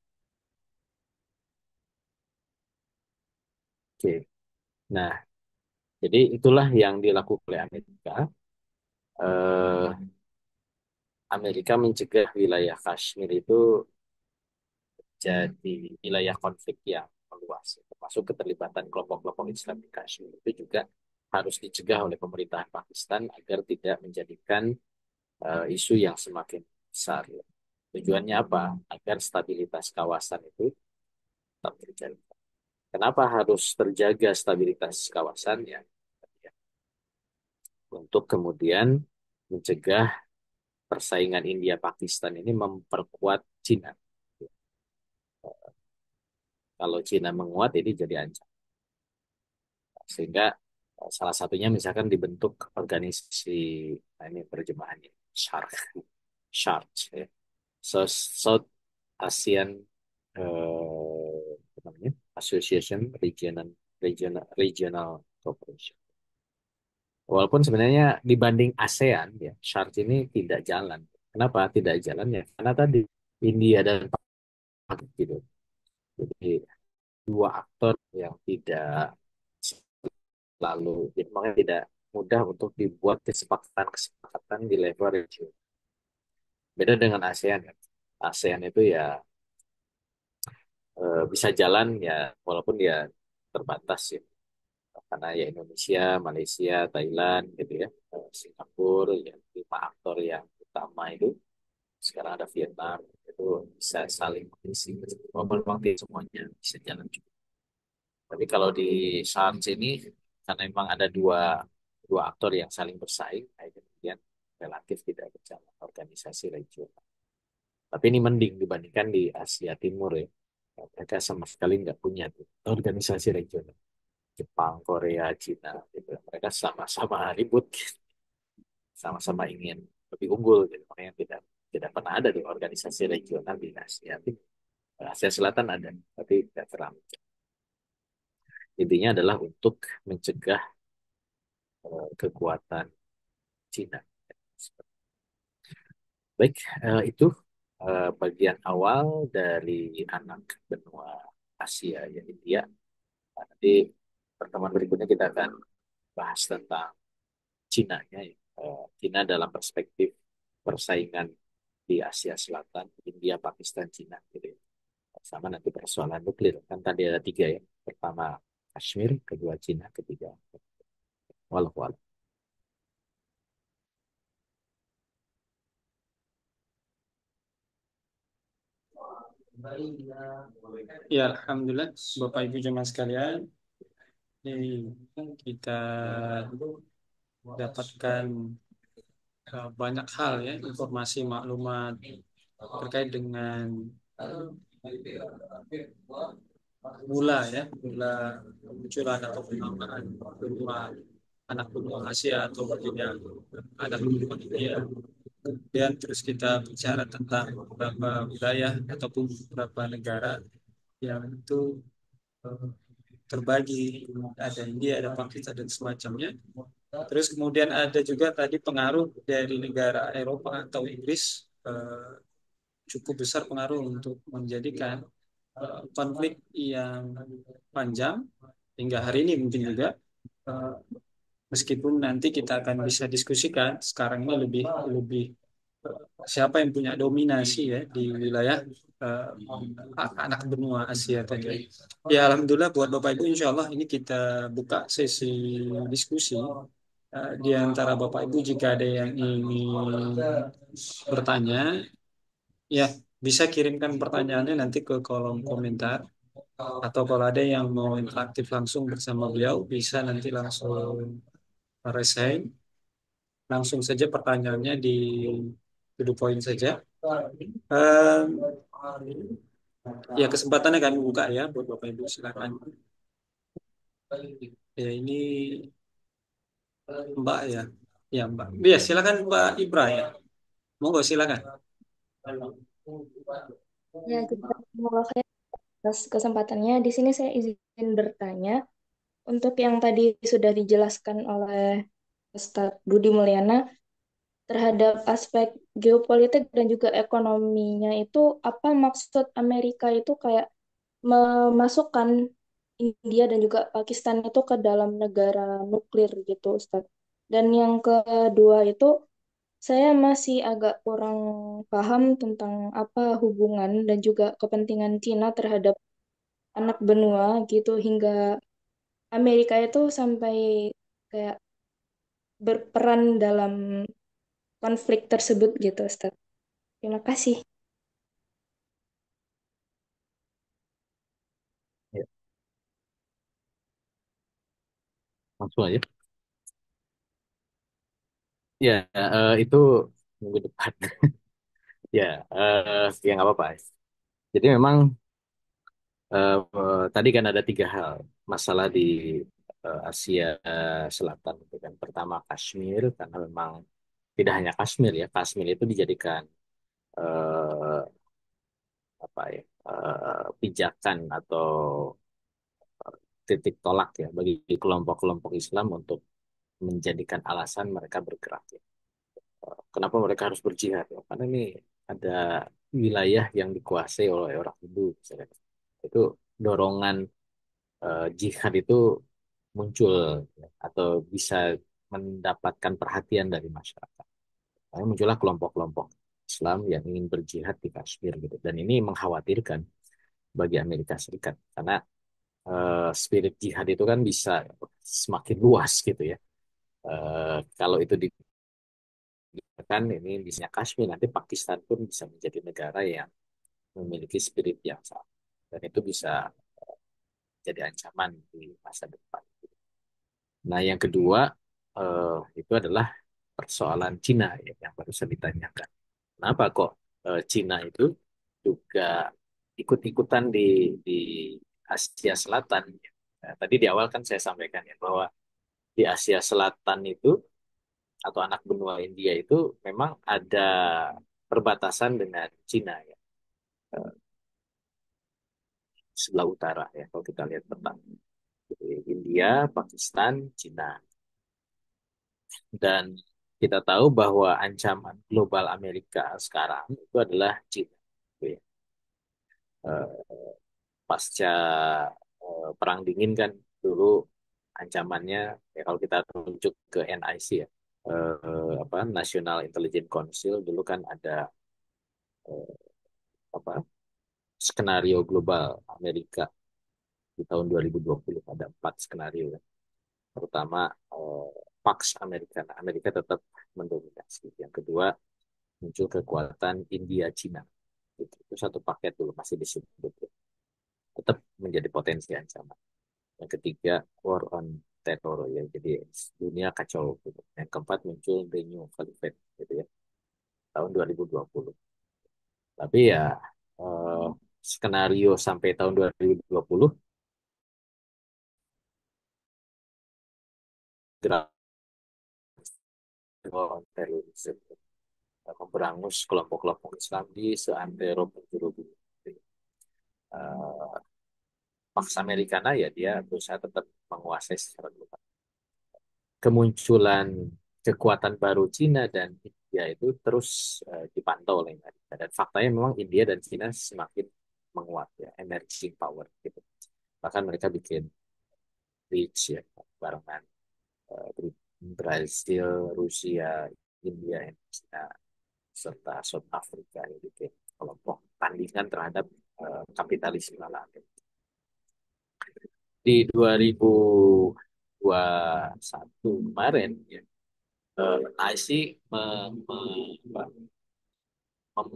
Oke. Nah, jadi itulah yang dilakukan oleh Amerika. Eh, Amerika mencegah wilayah Kashmir itu jadi wilayah konflik yang meluas. Termasuk keterlibatan kelompok-kelompok Islam di Kashmir itu juga harus dicegah oleh pemerintahan Pakistan agar tidak menjadikan isu yang semakin besar. Ya. Tujuannya apa? Agar stabilitas kawasan itu tetap terjaga. Kenapa harus terjaga stabilitas kawasannya? Ya, untuk kemudian mencegah persaingan India-Pakistan ini memperkuat Cina. Kalau Cina menguat, ini jadi ancaman. Sehingga salah satunya misalkan dibentuk organisasi, nah ini terjemahannya, SHARC, SHARC, ya. South ASEAN apa namanya? Association Regional Cooperation. Walaupun sebenarnya dibanding ASEAN ya, SHARC ini tidak jalan. Kenapa tidak jalan ya? Karena tadi India dan Pakistan gitu. Jadi dua aktor yang tidak selalu, jadi makanya tidak mudah untuk dibuat kesepakatan-kesepakatan di level region. Beda dengan ASEAN kan. ASEAN itu ya bisa jalan ya walaupun ya terbatas ya. Karena ya Indonesia, Malaysia, Thailand gitu ya, Singapura yang lima aktor yang utama itu sekarang ada Vietnam itu bisa saling mengisi walaupun memang tidak semuanya bisa jalan juga. Tapi kalau di SARS ini karena memang ada dua dua aktor yang saling bersaing, nah itu kemudian relatif tidak berjalan organisasi regional. Tapi ini mending dibandingkan di Asia Timur ya. Mereka sama sekali nggak punya tuh organisasi regional. Jepang, Korea, Cina gitu. Mereka sama-sama ribut, sama-sama ingin lebih unggul gitu. Makanya tidak tidak pernah ada di organisasi regional di Asia. Asia Selatan ada, tapi tidak terlalu. Intinya adalah untuk mencegah kekuatan Cina. Baik, itu bagian awal dari anak benua Asia ya India. Nah, nanti pertemuan berikutnya kita akan bahas tentang Cina ya. Cina dalam perspektif persaingan di Asia Selatan, India, Pakistan, Cina gitu ya. Sama nanti persoalan nuklir kan tadi ada tiga ya. Pertama Kashmir, kedua Cina, ketiga walau. Ya, Alhamdulillah, Bapak Ibu jemaah sekalian, ini kita dapatkan banyak hal ya, informasi maklumat terkait dengan mula kemunculan atau penambahan benua anak benua Asia atau bagian anak benua India. Dan terus kita bicara tentang beberapa wilayah ataupun beberapa negara yang itu eh, terbagi, ada India, ada Pakistan dan semacamnya. Terus kemudian ada juga tadi pengaruh dari negara Eropa atau Inggris, cukup besar pengaruh untuk menjadikan konflik yang panjang hingga hari ini mungkin juga, eh, meskipun nanti kita akan bisa diskusikan sekarang ini lebih lebih siapa yang punya dominasi ya di wilayah eh, anak benua Asia tadi. Ya Alhamdulillah buat Bapak Ibu Insya Allah ini kita buka sesi diskusi. Di antara Bapak Ibu jika ada yang ingin bertanya, ya bisa kirimkan pertanyaannya nanti ke kolom komentar. Atau kalau ada yang mau interaktif langsung bersama beliau, bisa nanti langsung resign. Langsung saja pertanyaannya di to the point saja. Eh, ya kesempatannya kami buka ya buat Bapak Ibu silakan. Ya ini Mbak ya. Ya Mbak. Ya silakan Mbak Ibra ya. Monggo silakan. Ya, kita terima kasih atas kesempatannya. Di sini saya izin bertanya. Untuk yang tadi sudah dijelaskan oleh Ustadz Budi Mulyana terhadap aspek geopolitik dan juga ekonominya itu apa maksud Amerika itu kayak memasukkan India dan juga Pakistan itu ke dalam negara nuklir gitu, Ustadz. Dan yang kedua itu saya masih agak kurang paham tentang apa hubungan dan juga kepentingan Cina terhadap anak benua gitu hingga Amerika itu sampai kayak berperan dalam konflik tersebut gitu, Ustaz. Terima kasih. Ya, langsung aja. Ya, itu minggu depan. Ya, ya nggak apa-apa. Jadi memang tadi kan ada tiga hal masalah di Asia Selatan itu kan. Pertama Kashmir karena memang tidak hanya Kashmir ya, Kashmir itu dijadikan eh, apa ya pijakan atau titik tolak ya bagi kelompok-kelompok Islam untuk menjadikan alasan mereka bergerak ya. Kenapa mereka harus berjihad ya? Karena ini ada wilayah yang dikuasai oleh orang Hindu misalnya. Itu dorongan jihad itu muncul ya, atau bisa mendapatkan perhatian dari masyarakat. Makanya muncullah kelompok-kelompok Islam yang ingin berjihad di Kashmir gitu. Dan ini mengkhawatirkan bagi Amerika Serikat karena spirit jihad itu kan bisa semakin luas gitu ya. Kalau itu dibiarkan ini bisa Kashmir nanti Pakistan pun bisa menjadi negara yang memiliki spirit yang sama dan itu bisa jadi ancaman di masa depan. Nah, yang kedua itu adalah persoalan Cina ya, yang baru saya ditanyakan. Kenapa kok Cina itu juga ikut-ikutan di Asia Selatan? Ya? Nah, tadi di awal kan saya sampaikan ya bahwa di Asia Selatan itu atau anak benua India itu memang ada perbatasan dengan Cina ya, eh, sebelah utara ya kalau kita lihat peta. Jadi India, Pakistan, Cina. Dan kita tahu bahwa ancaman global Amerika sekarang itu adalah Cina. Gitu ya. Eh, Pasca Perang Dingin kan dulu ancamannya ya kalau kita rujuk ke NIC ya, apa National Intelligence Council dulu kan ada eh, apa skenario global Amerika di tahun 2020 ada 4 skenario ya. Pertama eh, Pax Amerika, nah, Amerika tetap mendominasi. Yang kedua muncul kekuatan India Cina. Itu satu paket dulu masih disebut ya. Tetap menjadi potensi ancaman. Yang ketiga war on terror ya. Jadi dunia kacau gitu. Yang keempat muncul the new caliphate gitu ya tahun 2020. Tapi ya eh, skenario sampai tahun 2020 gerak war on terrorism memberangus kelompok-kelompok Islam di seantero penjuru bumi. Eh, Pax Americana ya dia berusaha tetap menguasai secara global. Kemunculan kekuatan baru Cina dan India itu terus dipantau oleh Amerika. Dan faktanya memang India dan Cina semakin menguat ya, emerging power gitu. Bahkan mereka bikin bridge ya, barengan Brazil, Rusia, India, dan Cina serta South Africa yang bikin kelompok tandingan terhadap kapitalisme ala di 2021 kemarin ya, IC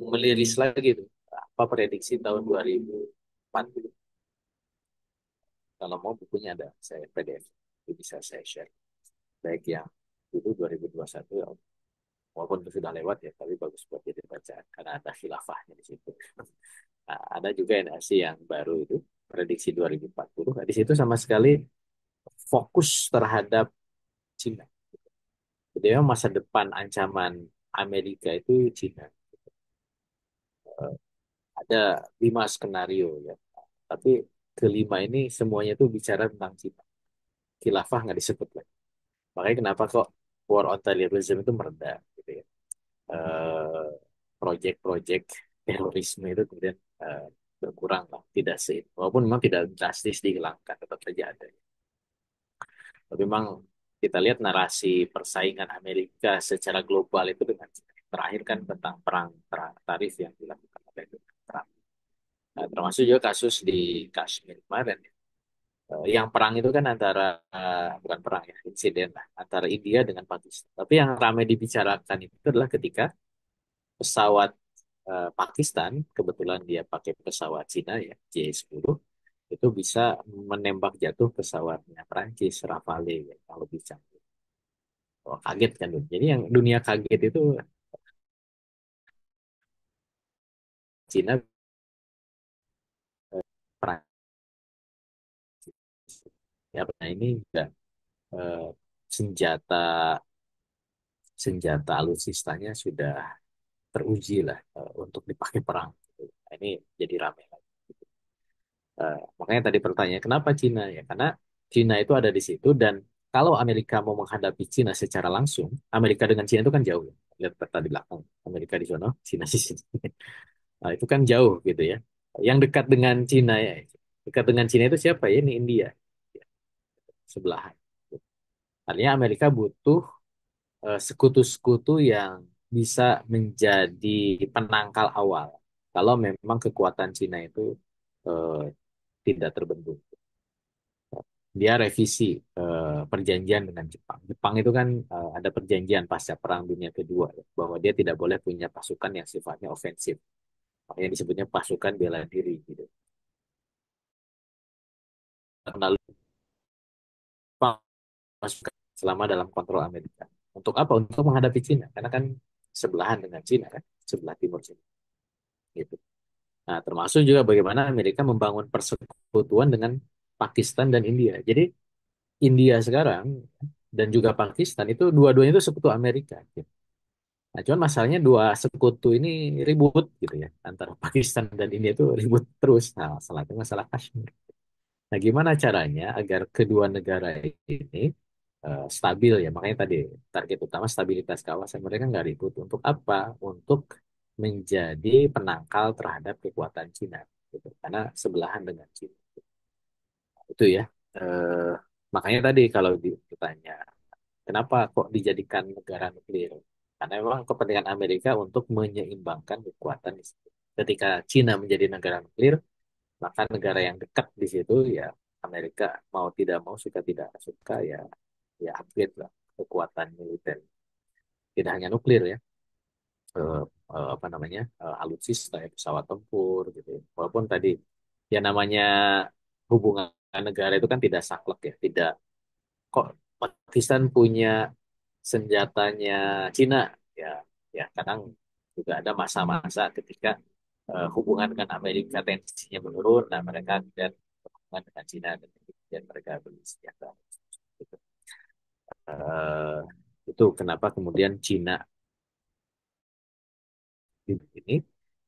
meliris lagi tuh apa prediksi tahun 2040. Kalau mau bukunya ada saya PDF itu bisa saya share baik yang itu 2021 ya, walaupun itu sudah lewat ya tapi bagus buat jadi bacaan karena ada khilafahnya di situ. Nah, ada juga NRC yang baru itu prediksi 2040. Nah, di situ sama sekali fokus terhadap Cina. Jadi memang masa depan ancaman Amerika itu Cina. Ada 5 skenario ya. Tapi kelima ini semuanya itu bicara tentang Cina. Khilafah nggak disebut lagi. Makanya kenapa kok war on terrorism itu meredah gitu ya. Eh, Proyek-proyek terorisme itu kemudian berkurang lah. Tidak sih. Walaupun memang tidak drastis dihilangkan, tetap saja ada. Tapi memang kita lihat narasi persaingan Amerika secara global itu dengan terakhir kan tentang perang tarif yang dilakukan oleh Donald Trump. Nah, termasuk juga kasus di Kashmir kemarin. Yang perang itu kan antara bukan perang ya, insiden lah antara India dengan Pakistan. Tapi yang ramai dibicarakan itu adalah ketika pesawat Pakistan, kebetulan dia pakai pesawat Cina ya, J-10, itu bisa menembak jatuh pesawatnya Prancis Rafale ya, yang lebih canggih. Oh, kaget kan. Jadi yang dunia kaget itu Cina Prancis. Ya, nah ini juga eh, senjata senjata alutsistanya sudah teruji lah untuk dipakai perang. Nah, ini jadi ramai lagi. Makanya tadi pertanyaan kenapa Cina ya? Karena Cina itu ada di situ dan kalau Amerika mau menghadapi Cina secara langsung, Amerika dengan Cina itu kan jauh. Lihat peta di belakang, Amerika di sana, Cina di sini. Nah, itu kan jauh gitu ya. Yang dekat dengan Cina ya, dekat dengan Cina itu siapa ya? Ini India, ya, sebelahan. Artinya Amerika butuh sekutu-sekutu yang bisa menjadi penangkal awal. Kalau memang kekuatan Cina itu eh, tidak terbentuk. Dia revisi perjanjian dengan Jepang. Jepang itu kan ada perjanjian pasca Perang Dunia Kedua ya, bahwa dia tidak boleh punya pasukan yang sifatnya ofensif. Makanya disebutnya pasukan bela diri gitu. Lalu Jepang pasukan selama dalam kontrol Amerika. Untuk apa? Untuk menghadapi Cina. Karena kan sebelahan dengan Cina kan, sebelah timur Cina. Gitu. Nah, termasuk juga bagaimana Amerika membangun persekutuan dengan Pakistan dan India. Jadi India sekarang dan juga Pakistan itu dua-duanya itu sekutu Amerika, gitu. Nah, cuman masalahnya dua sekutu ini ribut gitu ya, antara Pakistan dan India itu ribut terus. Nah, masalahnya masalah Kashmir. Nah, gimana caranya agar kedua negara ini stabil ya? Makanya tadi target utama stabilitas kawasan, mereka nggak ribut. Untuk apa? Untuk menjadi penangkal terhadap kekuatan Cina, gitu. Karena sebelahan dengan Cina. Itu ya. Eh, Makanya tadi kalau ditanya, kenapa kok dijadikan negara nuklir? Karena memang kepentingan Amerika untuk menyeimbangkan kekuatan di situ. Ketika Cina menjadi negara nuklir, maka negara yang dekat di situ ya Amerika mau tidak mau suka tidak suka ya ya upgrade lah kekuatan militer. Tidak hanya nuklir ya, eh, apa namanya alutsista ya, pesawat tempur gitu. Ya. Walaupun tadi ya namanya hubungan negara itu kan tidak saklek ya, tidak kok Pakistan punya senjatanya Cina ya ya kadang juga ada masa-masa ketika hubungan dengan Amerika tensinya menurun, nah mereka kemudian hubungan dengan Cina dan kemudian mereka beli senjata. Gitu. Eh, itu kenapa kemudian Cina ini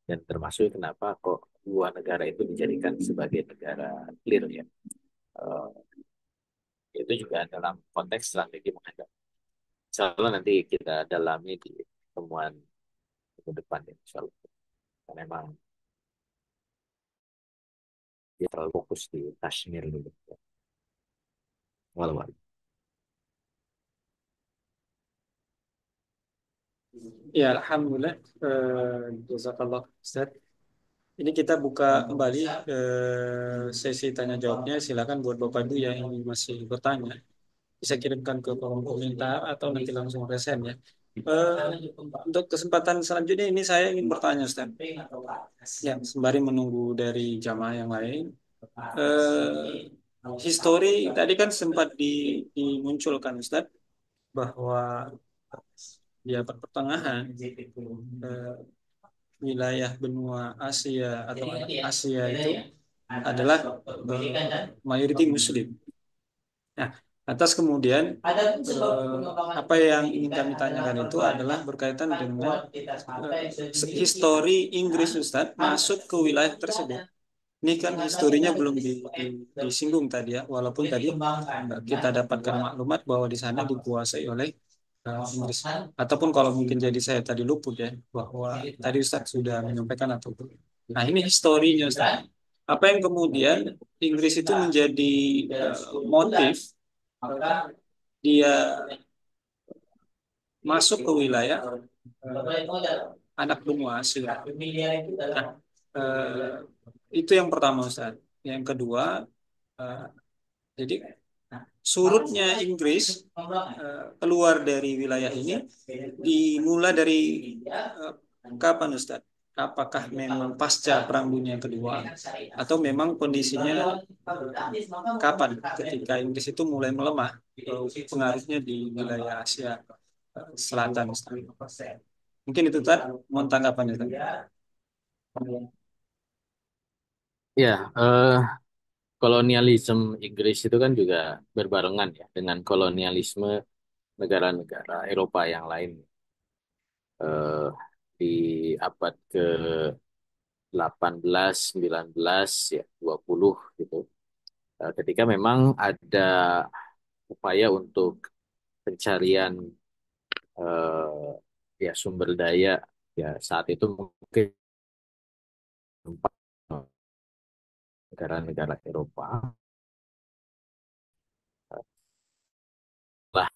dan termasuk kenapa kok dua negara itu dijadikan sebagai negara clear ya. Eh, itu juga dalam konteks strategi menghadapi. Insya Allah nanti kita dalami di pertemuan minggu depan ya, insya Allah. Karena memang dia terlalu fokus di Kashmir dulu. Walau Ya, Alhamdulillah. Jazakallah, Ustaz. Ini kita buka kembali sesi tanya jawabnya. Silakan buat Bapak Ibu yang ingin masih bertanya, bisa kirimkan ke kolom komentar atau nanti langsung resen ya. Untuk kesempatan selanjutnya ini saya ingin bertanya, Ustaz. Ya, sembari menunggu dari jamaah yang lain. Histori tadi kan sempat dimunculkan, Ustaz, bahwa di abad pertengahan wilayah benua Asia atau Asia itu adalah mayoritas Muslim. Nah, atas kemudian apa yang ingin kami tanyakan itu adalah berkaitan dengan histori Inggris, Ustadz, masuk ke wilayah tersebut. Ini kan historinya belum disinggung tadi ya, walaupun tadi kita dapatkan maklumat bahwa di sana dikuasai oleh Inggris. Ataupun kalau mungkin jadi saya tadi luput ya, bahwa tadi Ustadz sudah menyampaikan ataupun. Nah ini historinya Ustadz. Apa yang kemudian Inggris itu menjadi motif dia masuk ke wilayah anak benua Asia. Nah, eh, itu yang pertama Ustaz. Yang kedua, eh, jadi surutnya Inggris keluar dari wilayah ini dimulai dari kapan Ustaz? Apakah memang pasca Perang Dunia Kedua atau memang kondisinya kapan ketika Inggris itu mulai melemah pengaruhnya di wilayah Asia Selatan Ustaz? Mungkin itu Ustaz, mohon tanggapan Ustaz. ya, kolonialisme Inggris itu kan juga berbarengan ya dengan kolonialisme negara-negara Eropa yang lain. Eh, di abad ke 18, 19, ya 20 gitu. Ketika memang ada upaya untuk pencarian ya sumber daya ya saat itu mungkin negara-negara Eropa telah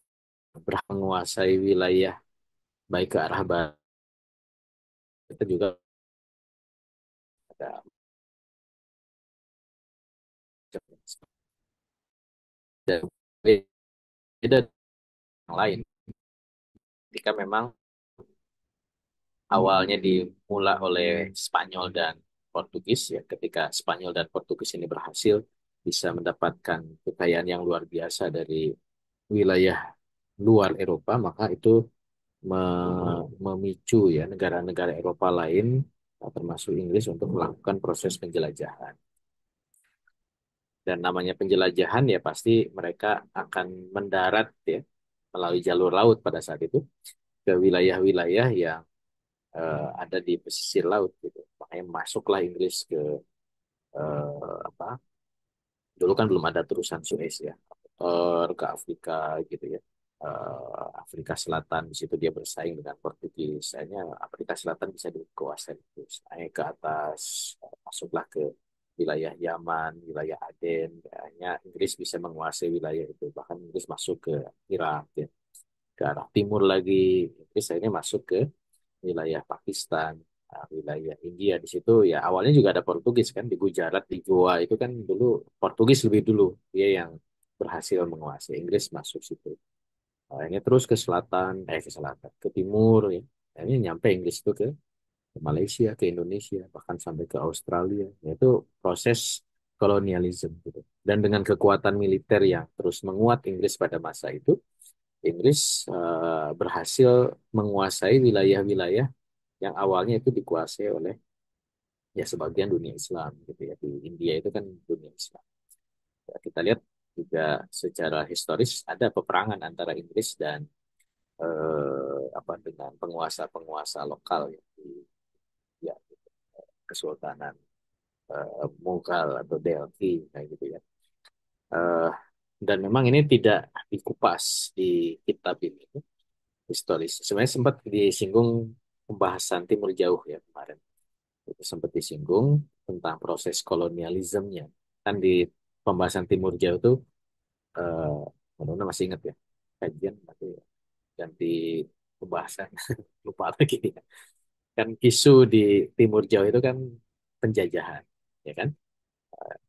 berhasil menguasai wilayah baik ke arah barat itu juga ada beda yang lain ketika memang awalnya dimulai oleh Spanyol dan Portugis ya ketika Spanyol dan Portugis ini berhasil bisa mendapatkan kekayaan yang luar biasa dari wilayah luar Eropa maka itu memicu ya negara-negara Eropa lain termasuk Inggris untuk melakukan proses penjelajahan Dan namanya penjelajahan ya pasti mereka akan mendarat ya melalui jalur laut pada saat itu ke wilayah-wilayah yang ada di pesisir laut gitu. Makanya masuklah Inggris ke apa? Dulu kan belum ada terusan Suez ya, ke Afrika gitu ya. Afrika Selatan di situ dia bersaing dengan Portugis. Akhirnya Afrika Selatan bisa dikuasai terus naik ke atas, masuklah ke wilayah Yaman, wilayah Aden. Akhirnya Inggris bisa menguasai wilayah itu. Bahkan Inggris masuk ke Irak ya. Ke arah timur lagi Inggris akhirnya masuk ke wilayah Pakistan, wilayah India di situ ya awalnya juga ada Portugis kan di Gujarat di Goa itu kan dulu Portugis lebih dulu dia yang berhasil menguasai Inggris masuk situ. Ini terus ke selatan, ke selatan, ke timur ya. Ini nyampe Inggris itu ke Malaysia, ke Indonesia, bahkan sampai ke Australia. Itu proses kolonialisme gitu. Dan dengan kekuatan militer yang terus menguat Inggris pada masa itu, Inggris berhasil menguasai wilayah-wilayah yang awalnya itu dikuasai oleh ya sebagian dunia Islam gitu ya di India itu kan dunia Islam. Ya, kita lihat juga secara historis ada peperangan antara Inggris dan apa dengan penguasa-penguasa lokal ya di ya, Kesultanan Mughal atau Delhi kayak gitu ya. Eh, dan memang ini tidak dikupas di kitab ini historis. Sebenarnya sempat disinggung pembahasan Timur Jauh ya kemarin. Itu sempat disinggung tentang proses kolonialismenya. Kan di pembahasan Timur Jauh itu, eh, mudah-mudahan masih ingat ya, kajian nanti ganti pembahasan, lupa lagi ya. Kan isu di Timur Jauh itu kan penjajahan, ya kan?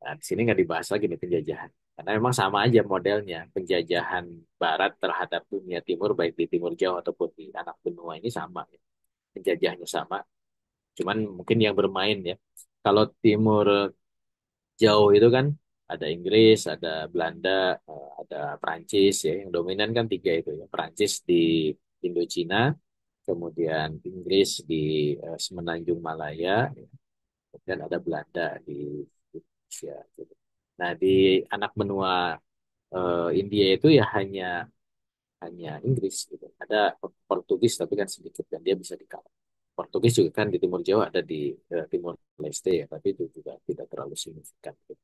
Nah, di sini nggak dibahas lagi nih penjajahan. Karena memang sama aja modelnya, penjajahan Barat terhadap dunia Timur, baik di Timur Jauh ataupun di anak benua ini sama. Ya. Penjajahnya sama, cuman mungkin yang bermain ya. Kalau Timur Jauh itu kan ada Inggris, ada Belanda, ada Prancis ya. Yang dominan kan tiga itu ya. Prancis di Indochina, kemudian Inggris di Semenanjung Malaya, ya. Kemudian ada Belanda di Indonesia. Gitu. Nah di anak benua India itu ya hanya hanya Inggris gitu. Ada Portugis tapi kan sedikit dan dia bisa dikawal. Portugis juga kan di Timur Jawa ada di Timur Leste ya, tapi itu juga tidak terlalu signifikan. Gitu.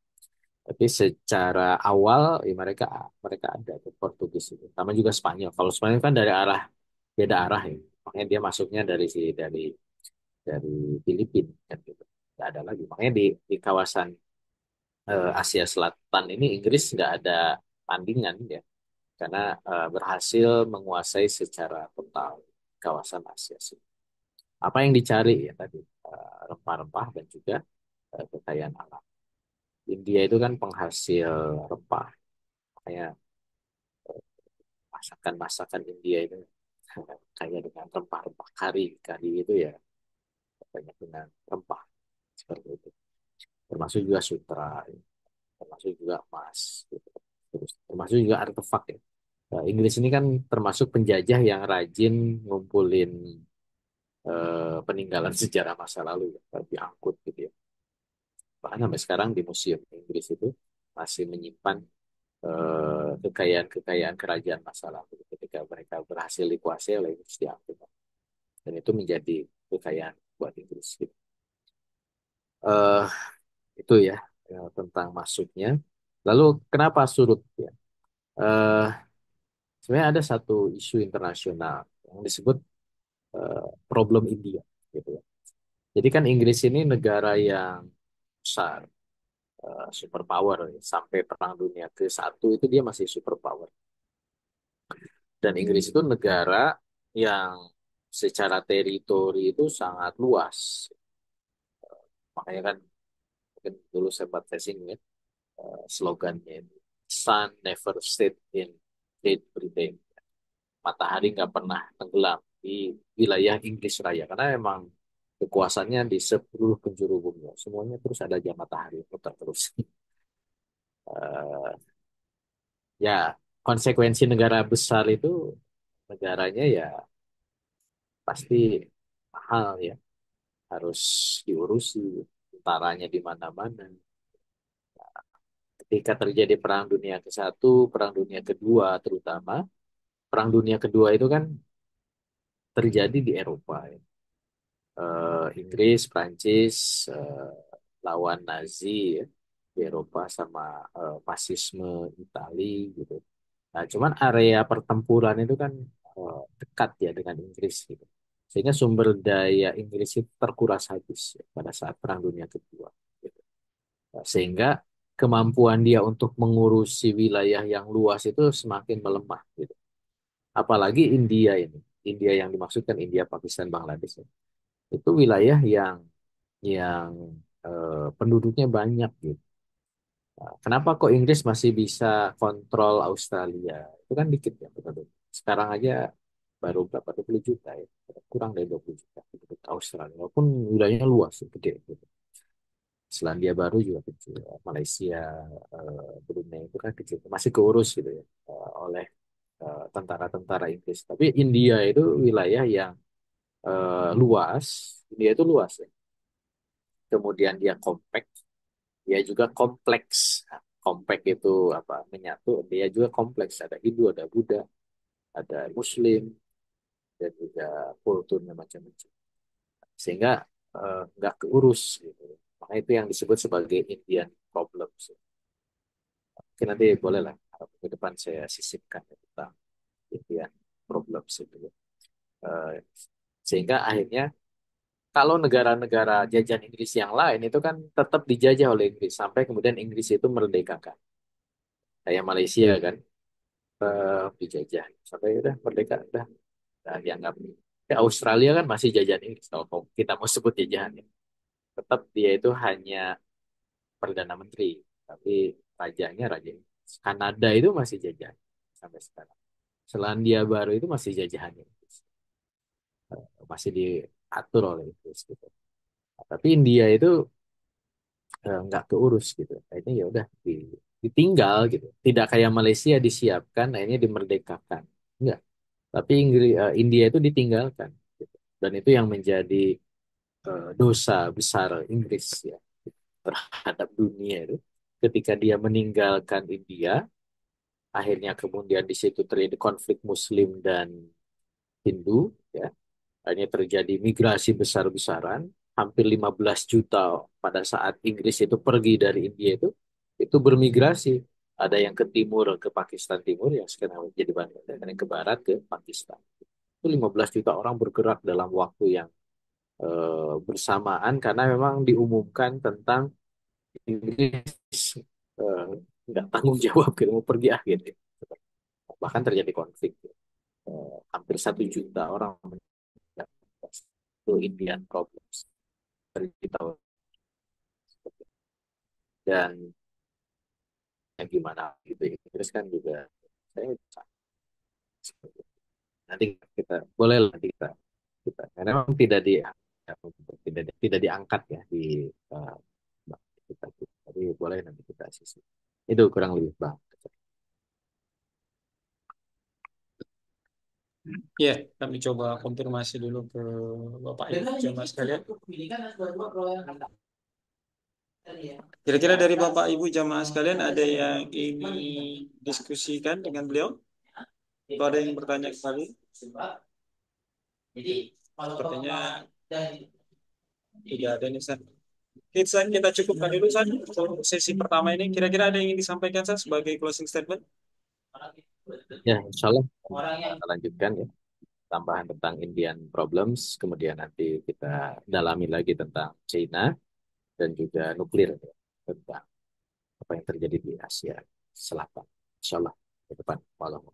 Tapi secara awal ya mereka mereka ada tuh Portugis itu. Sama juga Spanyol. Kalau Spanyol kan dari arah beda arah ya. Makanya dia masuknya dari Filipina kan gitu. Nggak ada lagi. Makanya di kawasan Asia Selatan ini Inggris nggak ada tandingan ya karena berhasil menguasai secara total kawasan Asia sih. Apa yang dicari ya tadi rempah-rempah dan juga kekayaan alam. India itu kan penghasil rempah, kayak masakan-masakan India itu kaya dengan rempah-rempah kari, kari itu ya banyak dengan rempah seperti itu. Termasuk juga sutra, ya. Termasuk juga emas, gitu. Terus termasuk juga artefak ya. Inggris ini kan termasuk penjajah yang rajin ngumpulin peninggalan sejarah masa lalu ya, diangkut gitu ya. Bahkan sampai sekarang di museum Inggris itu masih menyimpan kekayaan-kekayaan kerajaan masa lalu ketika mereka berhasil dikuasai oleh Inggris diangkut. Dan itu menjadi kekayaan buat Inggris gitu. Eh itu ya, tentang masuknya. Lalu kenapa surut ya? Eh Sebenarnya ada satu isu internasional yang disebut problem India gitu ya. Jadi kan Inggris ini negara yang besar, superpower ya. Sampai Perang Dunia ke-1 itu dia masih superpower. Dan Inggris itu negara yang secara teritori itu sangat luas. Makanya kan mungkin dulu sempat casing ya slogannya ini, Sun never set in Great Britain. Matahari nggak pernah tenggelam di wilayah Inggris Raya karena memang kekuasaannya di seluruh penjuru bumi. Semuanya terus ada aja matahari putar terus. Eh, Ya konsekuensi negara besar itu negaranya ya pasti mahal ya, harus diurusi, tentaranya di mana-mana, ketika terjadi Perang Dunia ke-1, Perang Dunia Kedua terutama, Perang Dunia Kedua itu kan terjadi di Eropa, ya. Inggris, Prancis, lawan Nazi, ya, di Eropa sama fasisme Itali gitu. Nah, cuman area pertempuran itu kan dekat ya dengan Inggris gitu. Sehingga sumber daya Inggris itu terkuras habis ya, pada saat Perang Dunia Kedua, gitu. Nah, sehingga kemampuan dia untuk mengurusi wilayah yang luas itu semakin melemah gitu. Apalagi India ini. India yang dimaksudkan India, Pakistan, Bangladesh, ya. Itu wilayah yang penduduknya banyak gitu. Nah, kenapa kok Inggris masih bisa kontrol Australia? Itu kan dikit ya penduduk. Sekarang aja baru berapa, 20 juta ya. Kurang dari 20 juta penduduk Australia. Walaupun wilayahnya luas, gede gitu. Selandia Baru juga kecil. Malaysia, Brunei itu kan kecil. Masih keurus gitu ya, oleh tentara-tentara Inggris. Tapi India itu wilayah yang luas. India itu luas ya. Kemudian dia compact, dia juga kompleks. Nah, kompleks itu apa? Menyatu. Dia juga kompleks. Ada Hindu, ada Buddha, ada Muslim, dan juga kulturnya macam-macam. Sehingga nggak keurus gitu. Maka itu yang disebut sebagai Indian problems. Mungkin nanti boleh lah ke depan saya sisipkan ya, tentang Indian problems itu, ya. Eh, Sehingga akhirnya kalau negara-negara jajahan Inggris yang lain itu kan tetap dijajah oleh Inggris sampai kemudian Inggris itu merdekakan. Kayak Malaysia kan, dijajah sampai udah merdeka, udah dianggap. Ya, Australia kan masih jajahan Inggris kalau kita mau sebut jajahan, ya. Tetap dia itu hanya perdana menteri, tapi rajanya raja Inggris. Kanada itu masih jajahan sampai sekarang. Selandia Baru itu masih jajahan Inggris, masih diatur oleh Inggris gitu. Nah, tapi India itu nggak keurus gitu. Akhirnya ya udah ditinggal gitu. Tidak kayak Malaysia disiapkan, akhirnya dimerdekakan. Enggak. Tapi India itu ditinggalkan, gitu. Dan itu yang menjadi dosa besar Inggris ya terhadap dunia itu. Ketika dia meninggalkan India, akhirnya kemudian di situ terjadi konflik Muslim dan Hindu, ya. Akhirnya terjadi migrasi besar-besaran, hampir 15 juta pada saat Inggris itu pergi dari India itu bermigrasi. Ada yang ke timur, ke Pakistan Timur, yang sekarang menjadi Bangladesh, dan yang ke barat, ke Pakistan. Itu 15 juta orang bergerak dalam waktu yang bersamaan karena memang diumumkan tentang Inggris eh, nggak tanggung jawab gitu, mau pergi akhir gitu. Bahkan terjadi konflik. Hampir 1 juta orang meninggal. Itu Indian problems di tahun. Dan yang gimana gitu ya. Terus kan juga saya nanti kita boleh lah, nanti kita karena memang tidak diangkat ya di uh, kita, tapi boleh nanti kita sisi itu kurang lebih bang. Ya, kami coba konfirmasi dulu ke Bapak Ibu jamaah sekalian. Kira-kira dari Bapak Ibu jamaah sekalian ada yang ingin diskusikan dengan beliau? Atau ada yang bertanya kembali? Sepertinya tidak ada nih, San. Kita cukupkan dulu, San, untuk sesi pertama ini. Kira-kira ada yang ingin disampaikan, San, sebagai closing statement? Ya, insya Allah kita lanjutkan ya tambahan tentang Indian problems, kemudian nanti kita dalami lagi tentang China dan juga nuklir ya, tentang apa yang terjadi di Asia Selatan. Insya Allah ke depan. Walau